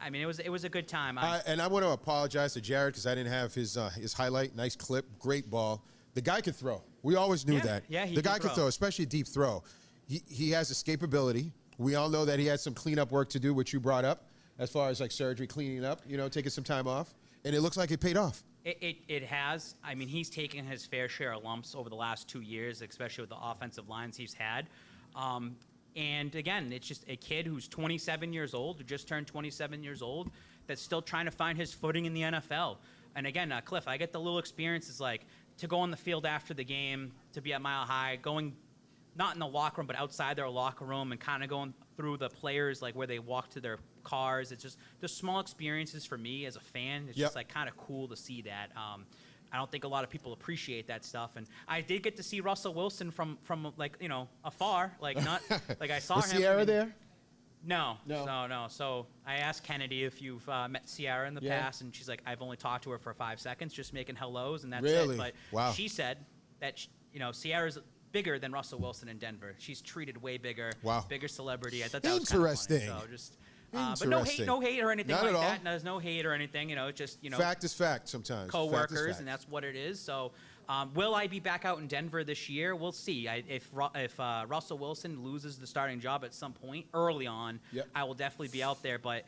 I mean, it was a good time. And I want to apologize to Jarrett because I didn't have his highlight. Nice clip, great ball. The guy could throw. We always knew that. Yeah, the guy could throw, especially a deep throw. He has escapability. We all know that he had some cleanup work to do, which you brought up, as far as like surgery, cleaning up, taking some time off, and it looks like it paid off. It has. I mean, he's taken his fair share of lumps over the last 2 years, especially with the offensive lines he's had. And again, it's just a kid who's 27 years old, who just turned 27 years old, that's still trying to find his footing in the NFL. And again, Cliff, I get the little experiences like to go on the field after the game, to be at Mile High, going not in the locker room, but outside their locker room and kind of going through the players, like where they walk to their cars. It's just the small experiences for me as a fan. It's just like kind of cool to see that. I don't think a lot of people appreciate that stuff. And I did get to see Russell Wilson from like, afar. Like, not like I saw Was him. Sierra there? No. So I asked Kennedy if you've met Sierra in the past, and she's like, I've only talked to her for 5 seconds, just making hellos, and that's it. But she said that, Sierra's bigger than Russell Wilson in Denver. She's treated way bigger, bigger celebrity. I thought that was kind of funny. So just, but no hate or anything Not like at all. that. No, there's no hate or anything. Just fact is fact sometimes. Co-workers, and that's what it is. So, will I be back out in Denver this year? We'll see. If Russell Wilson loses the starting job at some point early on, I will definitely be out there. But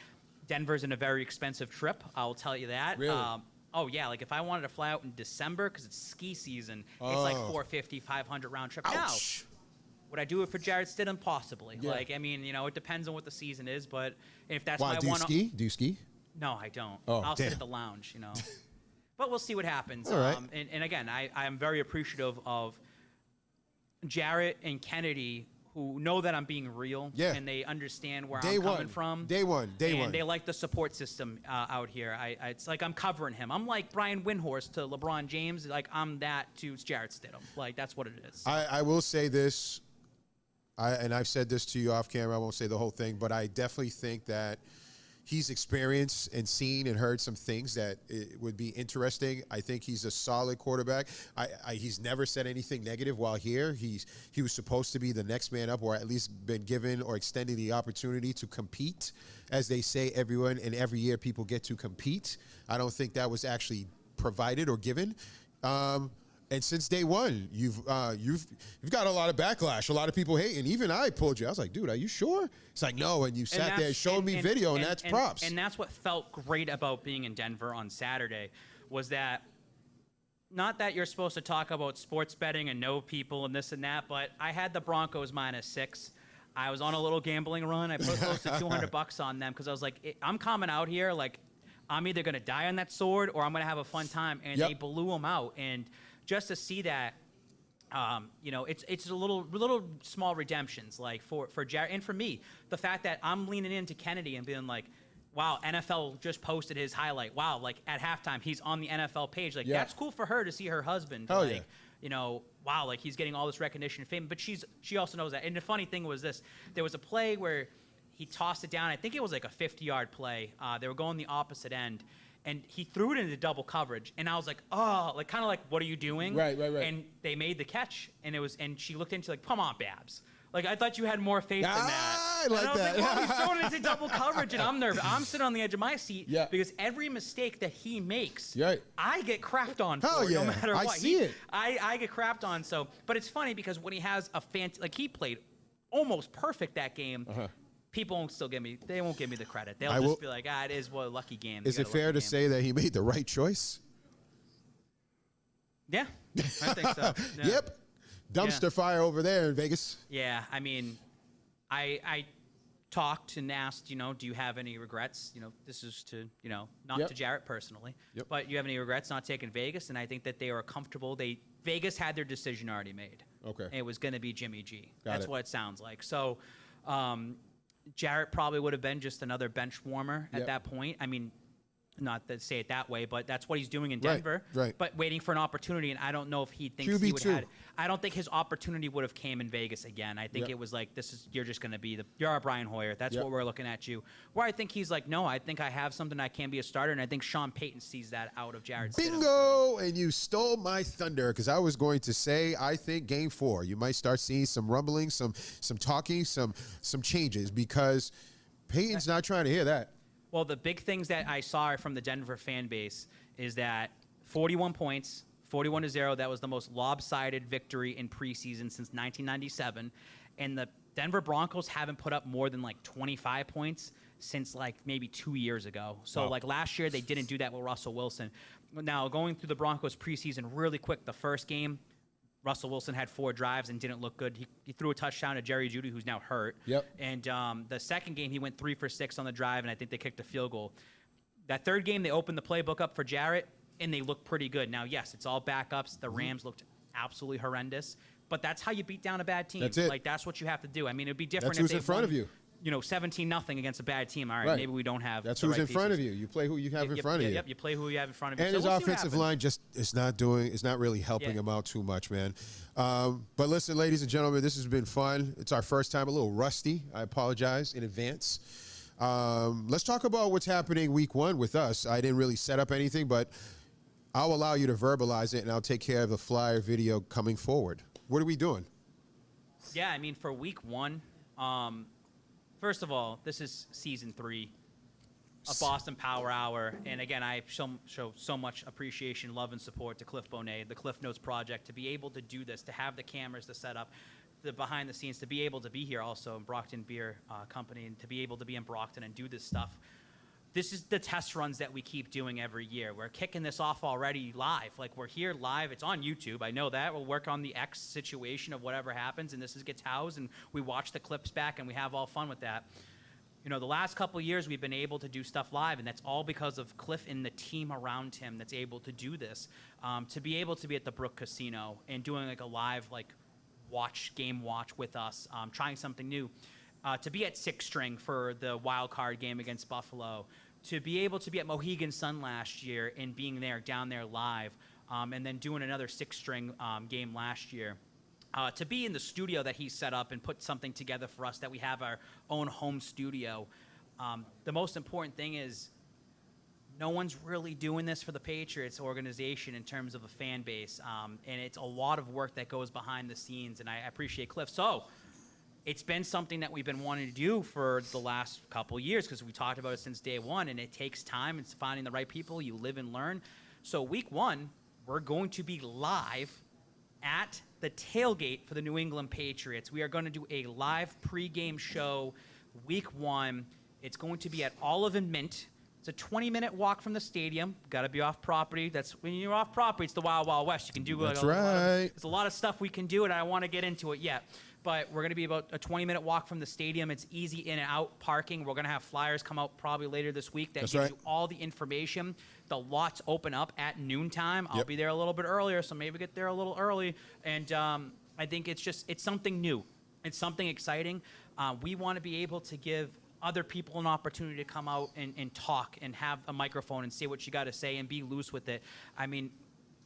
Denver's in a very expensive trip. I will tell you that. Really? Oh, yeah. Like, if I wanted to fly out in December because it's ski season, it's like $450, $500 round trip. Ouch. Now, would I do it for Jarrett Stidham? Possibly. Yeah. Like, I mean, it depends on what the season is. But if that's Why, my do you ski? Do you ski? No, I don't. Oh, I'll sit damn. at the lounge, you know. But we'll see what happens. All right. And again, I am very appreciative of Jarrett and Kennedy, who know that I'm being real, Yeah. and they understand where Day I'm coming one. from. Day one. And they like the support system out here. It's like I'm covering him. I'm like Brian Windhorst to LeBron James. Like I'm that to Jarrett Stidham. Like that's what it is. I will say this, and I've said this to you off camera. I won't say the whole thing, but I definitely think that he's experienced and seen and heard some things that it would be interesting. I think he's a solid quarterback. He's never said anything negative while here. He was supposed to be the next man up, or at least been given or extended the opportunity to compete. As they say, everyone and every year people get to compete. I don't think that was actually provided or given. And since day one, you've got a lot of backlash, a lot of people hating. Even I pulled you. I was like, dude, are you sure? It's like, no. And you sat there and showed me video, and that's props. And that's what felt great about being in Denver on Saturday, was that not that you're supposed to talk about sports betting and know people and this and that, but I had the Broncos -6. I was on a little gambling run. I put close to $200 on them because I was like, I'm coming out here like I'm either going to die on that sword or I'm going to have a fun time. And Yep. they blew them out. And just to see that, you know, it's a little small redemptions like for Jarrett and for me. The fact that I'm leaning into Kennedy and being like, wow, NFL just posted his highlight. Wow, like at halftime he's on the NFL page. Like Yeah. that's cool for her to see her husband. Hell like, yeah. you know, wow, like he's getting all this recognition and fame. But she also knows that. And the funny thing was this: there was a play where he tossed it down. I think it was like a 50-yard play. They were going the opposite end. And he threw it into double coverage, and I was like, "Oh, like kind of like, what are you doing?" Right. And they made the catch, and she looked into like, "Come on, Babs, like I thought you had more faith than that." I like and I was that. like, "Well, he's throwing it into double coverage," and I'm nervous. I'm sitting on the edge of my seat Yeah. because every mistake that he makes, Right. I get crapped on Hell for, yeah. no matter I what. see it. I get crapped on. So, but it's funny because when he has like he played almost perfect that game. People won't still give me. They won't give me the credit. They'll just be like, it is a lucky game. Is it fair to say that he made the right choice? Yeah, I think so. Yeah. Yep. Dumpster fire over there in Vegas. Yeah, I mean, I talked and asked, you know, do you have any regrets? You know, this is to, you know, not Yep. to Jarrett personally, Yep. but you have any regrets not taking Vegas? And I think that they were comfortable. Vegas had their decision already made. Okay. And it was going to be Jimmy G. Got That's it. what it sounds like. So, Jarrett probably would have been just another bench warmer at Yep. that point. I mean, not to say it that way, but that's what he's doing in Right, Denver. right. But waiting for an opportunity, and I don't know if he thinks he would QB2. have. I don't think his opportunity would have came in Vegas again. I think Yep. it was like, you're just going to be you're our Brian Hoyer. That's Yep. what we're looking at you. Where I think he's like, no, I think I have something I can be a starter, and I think Sean Payton sees that out of Jarrett Stidham. Bingo! And you stole my thunder because I was going to say I think Game 4 you might start seeing some rumbling, some talking, some changes because Peyton's not trying to hear that. Well, the big things that I saw from the Denver fan base is that 41 points, 41-0. That was the most lopsided victory in preseason since 1997. And the Denver Broncos haven't put up more than like 25 points since like maybe 2 years ago. So Wow. like last year, they didn't do that with Russell Wilson. Now, going through the Broncos preseason really quick, the first game, Russell Wilson had 4 drives and didn't look good. He threw a touchdown to Jerry Jeudy, who's now hurt. Yep. And the second game, he went 3 for 6 on the drive, and I think they kicked a field goal. That third game, they opened the playbook up for Jarrett, and they looked pretty good. Now, yes, it's all backups. The Rams looked absolutely horrendous, but that's how you beat down a bad team. That's it. Like, that's what you have to do. I mean, it'd be different That's if who's they in front won, of you. You know, 17-0 against a bad team. All right, Right. maybe we don't have That's the who's right in front of pieces. you. You play who you have in front of you. Yep, you play who you have in front of you. And So his we'll see what offensive happens. line just is not really helping Yeah. him out too much, man. But listen, ladies and gentlemen, this has been fun. It's our first time, a little rusty. I apologize in advance. Let's talk about what's happening week 1 with us. I didn't really set up anything, but I'll allow you to verbalize it, and I'll take care of the flyer video coming forward. What are we doing? Yeah, I mean, for week 1, first of all, this is season 3 of Boston Power Hour. And again, I show so much appreciation, love, and support to Cliff Bonet, the Cliff Notes Project, to be able to do this, to have the cameras to set up, the behind the scenes, to be able to be here also in Brockton Beer Company, and to be able to be in Brockton and do this stuff. This is the test runs that we keep doing every year. We're kicking this off already live. Like, we're here live. It's on YouTube. I know that. We'll work on the X situation of whatever happens, and this gets housed, and we watch the clips back, and we have all fun with that. you know, the last couple of years we've been able to do stuff live, and that's all because of Cliff and the team around him that's able to do this. To be able to be at the Brook Casino and doing like a live game watch with us, trying something new. To be at Six String for the wild card game against Buffalo. To be able to be at Mohegan Sun last year and being down there live, and then doing another Six String game last year. To be in the studio that he set up and put something together for us, that we have our own home studio. The most important thing is no one's really doing this for the Patriots organization in terms of a fan base. And it's a lot of work that goes behind the scenes, and I appreciate Cliff. So it's been something that we've been wanting to do for the last couple of years because we talked about it since day one, and it takes time. It's finding the right people. You live and learn. So week one, we're going to be live at the tailgate for the New England Patriots. We are going to do a live pregame show week one. It's going to be at Olive and Mint. It's a 20-minute walk from the stadium. Got to be off property. That's when you're off property, it's the Wild Wild West. You can do That's right. There's a lot of stuff we can do, and I don't want to get into it yet. But we're going to be about a 20-minute walk from the stadium. It's easy in and out parking. We're going to have flyers come out probably later this week that gives you all the information. The lots open up at noontime. I'll be there a little bit earlier, so maybe get there a little early. And I think it's something new. It's something exciting. We want to be able to give other people an opportunity to come out and talk and have a microphone and say what you got to say and be loose with it. I mean,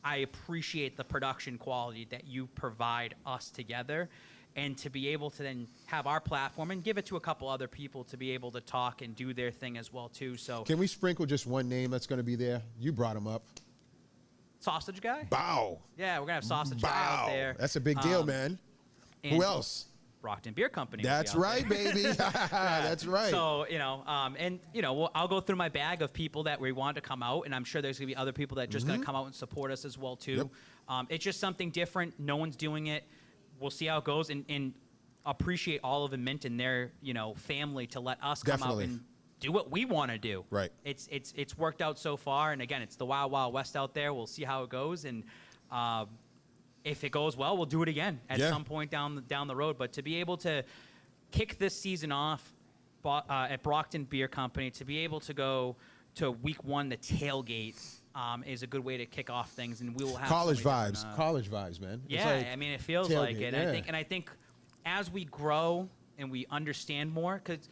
I appreciate the production quality that you provide us together. And to be able to then have our platform and give it to a couple other people to be able to talk and do their thing as well, too. So Can we sprinkle just one name that's going to be there? You brought him up. Sausage Guy? Bow. Yeah, we're going to have Sausage Guy out there. That's a big deal, man. Who else? Brockton Beer Company. That's right, baby. That's right. So, I'll go through my bag of people that we want to come out, and I'm sure there's going to be other people that are just going to come out and support us as well, too. Yep. It's just something different. No one's doing it. We'll see how it goes, and appreciate Olive and Mint and their, family to let us come out and do what we want to do. Right. It's worked out so far, and again, it's the Wild Wild West out there. We'll see how it goes, and if it goes well, we'll do it again at some point down the road. But to be able to kick this season off at Brockton Beer Company, to be able to go to week one, the tailgate, is a good way to kick off things, and we will have college vibes. College vibes, man. Yeah, it's like I mean, it feels tailgate, like it. yeah. I think as we grow and we understand more, because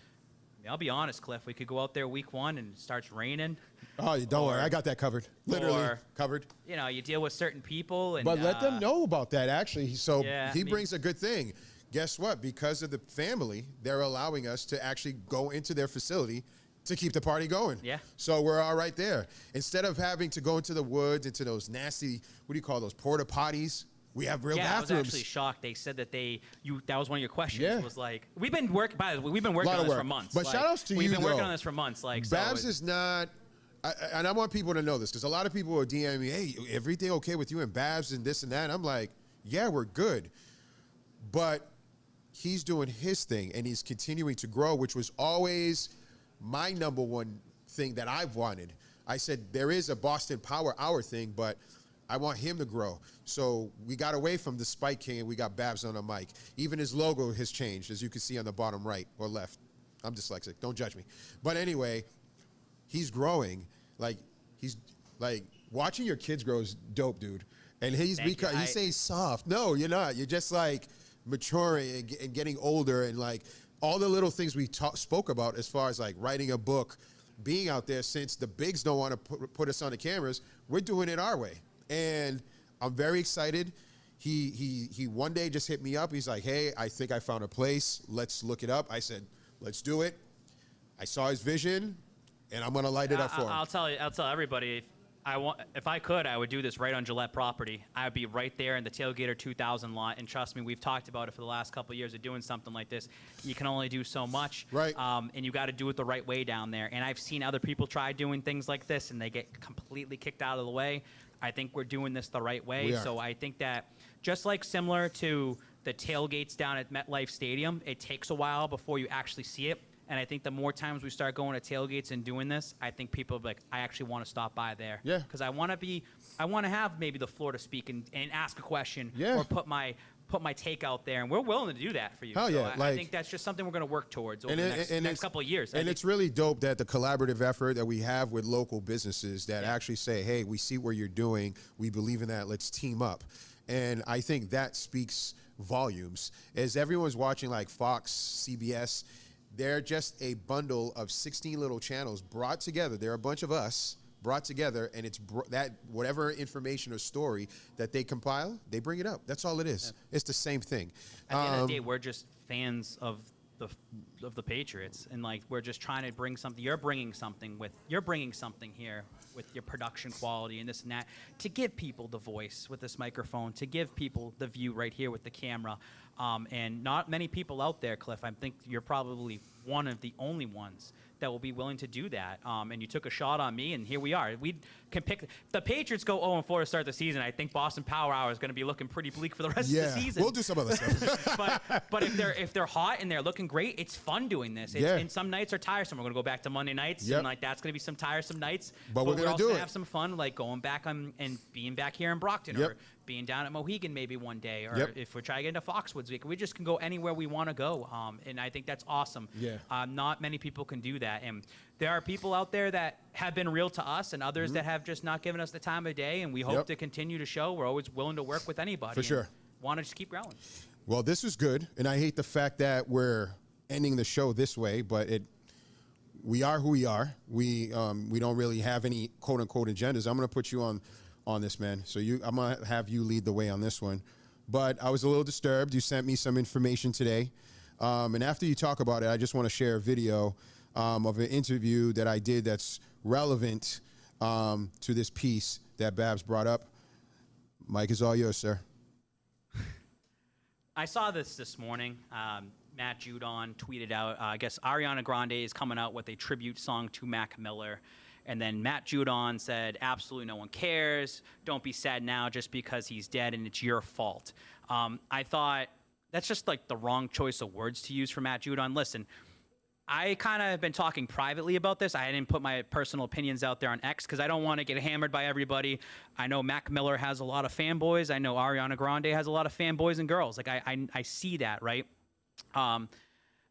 I'll be honest, Cliff, we could go out there week one and it starts raining. Oh, don't worry, I got that covered. Literally covered. You deal with certain people, and but let them know about that. Actually, so he mean, brings a good thing. Guess what? Because of the family, they're allowing us to actually go into their facility to keep the party going. Yeah. So we're all right there. Instead of having to go into the woods, into those nasty, what do you call those, porta potties? We have real bathrooms. I was actually shocked. They said that that was one of your questions. Yeah. Was like, we've been working on this for months. But shout outs to you, We've been working though. on this for months. Babs is not, and I want people to know this, because a lot of people are DMing me, hey, everything okay with you and Babs and this and that? And I'm like, yeah, we're good. But he's doing his thing, and he's continuing to grow, which was always my number one thing that I've wanted. I said, there is a Boston Power Hour thing, but I want him to grow. So we got away from the Spike King, and we got Babs on the mic. Even his logo has changed, as you can see on the bottom right or left. I'm dyslexic. Don't judge me. But anyway, he's growing. He's watching your kids grow is dope, dude. And he's saying soft. No, you're not. You're just maturing and getting older, and all the little things we spoke about as far as writing a book, being out there. Since the bigs don't want to put us on the cameras, we're doing it our way. And I'm very excited. He one day just hit me up. He's like, hey, I think I found a place. Let's look it up. I said, let's do it. I saw his vision, and I'm going to light it up for him. I'll tell everybody, if I could, I would do this right on Gillette property. I would be right there in the Tailgater 2000 lot. And trust me, we've talked about it for the last couple of years of doing something like this. You can only do so much. Right. And you got to do it the right way down there. And I've seen other people try doing things like this, and they get completely kicked out of the way. I think we're doing this the right way. So I think that just similar to the tailgates down at MetLife Stadium, it takes a while before you actually see it. And I think the more times we start going to tailgates and doing this, I think people will be like, I actually want to stop by there. Yeah. Because I want to have maybe the floor to speak and ask a question, Yeah. or put my put my take out there, and we're willing to do that for you. Hell So yeah, I think that's just something we're going to work towards over And the it- and next it's- couple of years. I And think- it's really dope that the collaborative effort that we have with local businesses that actually say, hey, we see what you're doing. We believe in that. Let's team up. And I think that speaks volumes. As everyone's watching like Fox, CBS, they're just a bundle of 16 little channels brought together. They're a bunch of us brought together, and it's that whatever information or story that they compile, they bring it up. That's all it is. It's the same thing. At the end of the day, we're just fans of the Patriots, and like we're just trying to bring something. You're bringing something here with your production quality and this and that to give people the voice with this microphone, to give people the view right here with the camera. And not many people out there, Cliff. I think you're probably one of the only ones that will be willing to do that. And you took a shot on me, and here we are. We can pick. The Patriots go 0-4 to start the season. I think Boston Power Hour is going to be looking pretty bleak for the rest of the season. We'll do some other stuff. but if they're hot and they're looking great, it's fun doing this. And some nights are tiresome. We're going to go back to Monday nights, and like that's going to be some tiresome nights. But we're going to also do gonna it. have some fun, like going back and being back here in Brockton, or being down at Mohegan maybe one day, or if we're trying to get into Foxwoods, we just can go anywhere we want to go. And I think that's awesome. Not many people can do that. And there are people out there that have been real to us, and others that have just not given us the time of day, and we hope to continue to show. We're always willing to work with anybody. For sure. Want to just keep growing. Well, this was good, and I hate the fact that we're ending the show this way, but we are who we are. We don't really have any quote unquote agendas. I'm going to put you on this, man. So I'm going to have you lead the way on this one. But I was a little disturbed. You sent me some information today, and after you talk about it, I just want to share a video of an interview that I did that's relevant to this piece that Babs brought up. Mike is all yours, sir. I saw this morning. Matt Judon tweeted out, I guess Ariana Grande is coming out with a tribute song to Mac Miller. And then Matt Judon said, absolutely no one cares. Don't be sad now just because he's dead and it's your fault. I thought that's just like the wrong choice of words to use for Matt Judon. Listen, I kind of have been talking privately about this. I didn't put my personal opinions out there on X because I don't want to get hammered by everybody. I know Mac Miller has a lot of fanboys. I know Ariana Grande has a lot of fanboys and girls. Like I see that, right?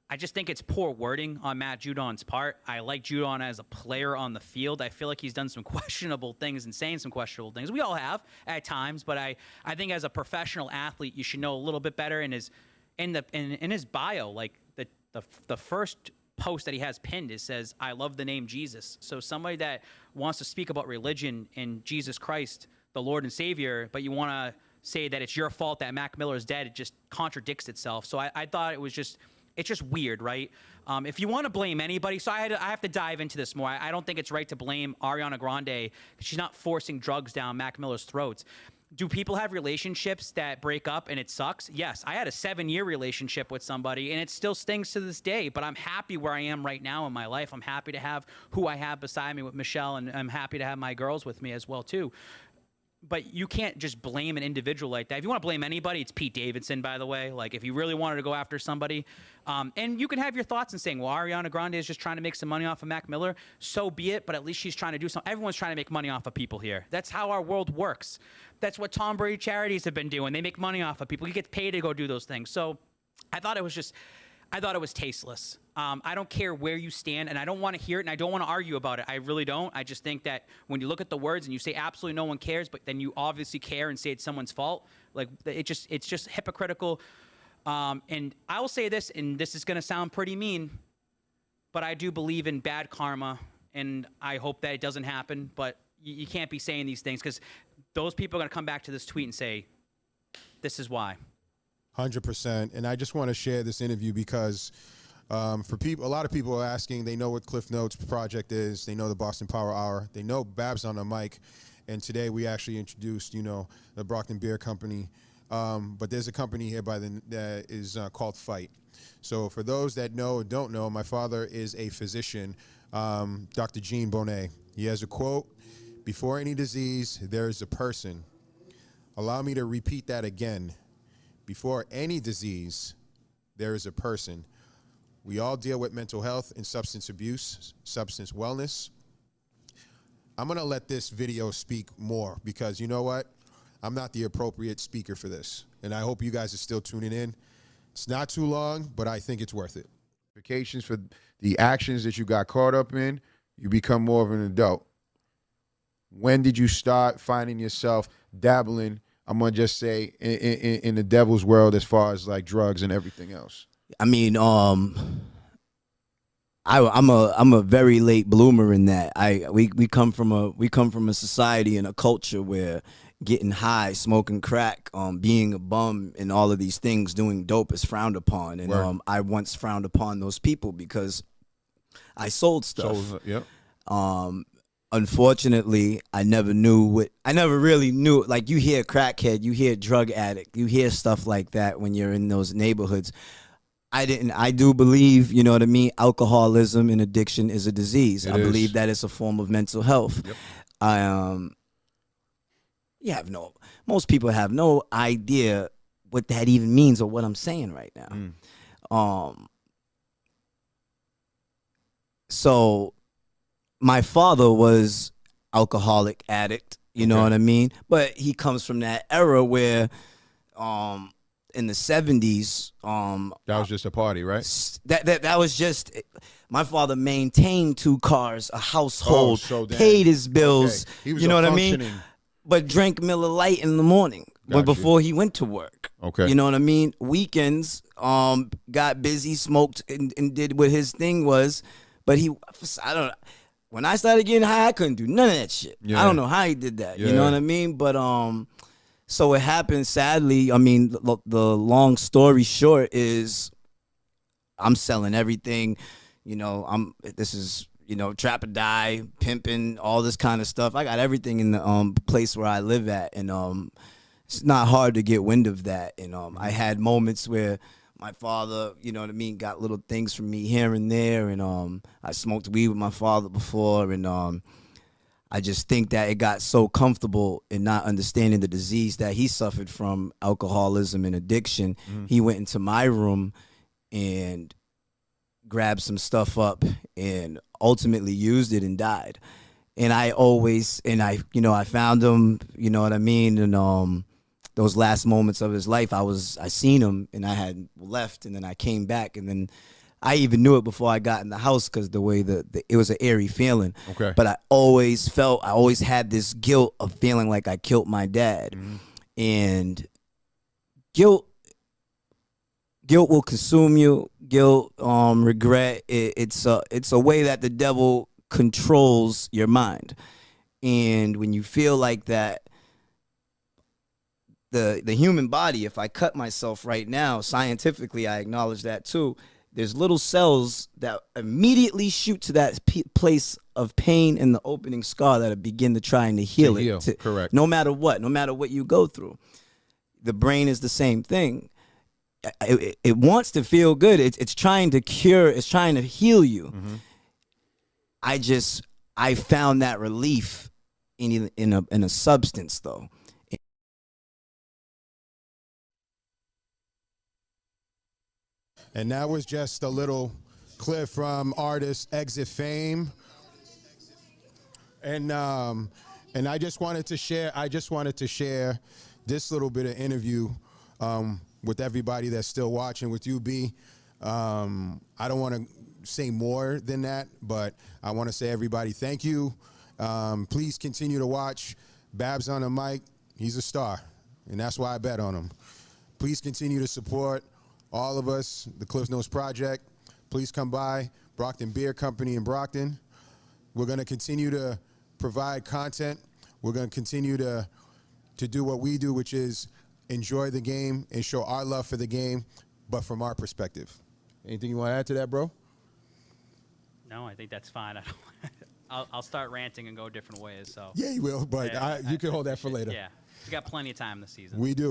I just think it's poor wording on Matt Judon's part. I like Judon as a player on the field. I feel like he's done some questionable things and saying some questionable things. We all have at times, but I think as a professional athlete, you should know a little bit better. In his bio, like the first post that he has pinned, it says, "I love the name Jesus." So somebody that wants to speak about religion and Jesus Christ, the Lord and Savior, but you want to say that it's your fault that Mac Miller is dead, it just contradicts itself. So I thought it's just weird, right? If you want to blame anybody, so I have to dive into this more. I don't think it's right to blame Ariana Grande because she's not forcing drugs down Mac Miller's throats. Do people have relationships that break up and it sucks? Yes. I had a 7-year relationship with somebody and it still stings to this day, but I'm happy where I am right now in my life. I'm happy to have who I have beside me with Michelle, and I'm happy to have my girls with me as well too. But you can't just blame an individual like that. If you want to blame anybody, it's Pete Davidson, by the way. Like, if you really wanted to go after somebody, and you can have your thoughts in saying, well, Ariana Grande is just trying to make some money off of Mac Miller. So be it, but at least she's trying to do something. Everyone's trying to make money off of people here. That's how our world works. That's what Tom Brady charities have been doing. They make money off of people. You get paid to go do those things. So I thought it was tasteless. I don't care where you stand, and I don't want to hear it, and I don't want to argue about it. I really don't. I just think that when you look at the words and you say absolutely no one cares, but then you obviously care and say it's someone's fault, like it's just hypocritical. And I will say this, and this is going to sound pretty mean, but I do believe in bad karma, and I hope that it doesn't happen. But you can't be saying these things because those people are going to come back to this tweet and say, "This is why." 100%. And I just want to share this interview because for people, a lot of people are asking, they know what Cliff Notes Project is. They know the Boston Power Hour. They know Babs on the mic. And today we actually introduced, the Brockton Beer Company. But there's a company here that is called Fight. So for those that know or don't know, my father is a physician, Dr. Jean Bonnet. He has a quote, "Before any disease, there is a person." Allow me to repeat that again. Before any disease, there is a person. We all deal with mental health and substance abuse, substance wellness. I'm going to let this video speak more because you know what? I'm not the appropriate speaker for this. And I hope you guys are still tuning in. It's not too long, but I think it's worth it. For the actions that you got caught up in, you become more of an adult. When did you start finding yourself dabbling, I'm going to just say, in the devil's world as far as like drugs and everything else? I mean, I'm a very late bloomer in that. We come from a society and a culture where getting high, smoking crack, being a bum, and all of these things, doing dope is frowned upon. And I once frowned upon those people because I sold stuff. Unfortunately, I never really knew. Like, you hear crackhead, you hear drug addict, you hear stuff like that when you're in those neighborhoods. I do believe, you know what I mean, alcoholism and addiction is a disease. I believe that it's a form of mental health. Most people have no idea what that even means or what I'm saying right now. So my father was alcoholic addict, you know what I mean? But he comes from that era where in the 70s, that was just a party, right? That was just, my father maintained 2 cars, a household, paid his bills, He was you know what I mean? But drank Miller Lite in the morning, but before he went to work. You know what I mean? Weekends, got busy, smoked, and did what his thing was. But when I started getting high, I couldn't do none of that shit. I don't know how he did that. You know what I mean? But so it happened, sadly. I mean, the long story short is I'm selling everything. You know, trap or die, pimping, all this kind of stuff. I got everything in the place where I live at, and it's not hard to get wind of that. And I had moments where my father, you know what I mean, got little things from me here and there, and I smoked weed with my father before, and I just think that it got so comfortable in not understanding the disease that he suffered from, alcoholism and addiction. He went into my room and grabbed some stuff up and ultimately used it and died. And I found him, you know what I mean, and those last moments of his life, I seen him, and I had left, and then I came back, and then I even knew it before I got in the house because the way it was an eerie feeling. But I always had this guilt of feeling like I killed my dad, and guilt will consume you. Guilt, regret. It's a way that the devil controls your mind, and when you feel like that, the human body, if I cut myself right now, scientifically, I acknowledge that too. There's little cells that immediately shoot to that place of pain in the opening scar that begin to trying to heal it. Correct. No matter what you go through. The brain is the same thing. It wants to feel good. It's trying to cure. It's trying to heal you. I found that relief in a substance, though. And that was just a little clip from artist Exit Fame. And I just wanted to share this little bit of interview with everybody that's still watching, with you, B. I don't want to say more than that, but I want to say, everybody, thank you. Please continue to watch Babs on the mic. He's a star, and that's why I bet on him. Please continue to support all of us, the Cliff Notes Project. Please come by Brockton Beer Company in Brockton. We're going to continue to provide content. We're going to continue to do what we do, which is enjoy the game and show our love for the game, but from our perspective. Anything you want to add to that, bro? No, I think that's fine. I'll start ranting and go different ways. So Yeah, you will, but yeah, you can hold that for later. Yeah, we got plenty of time this season. We do.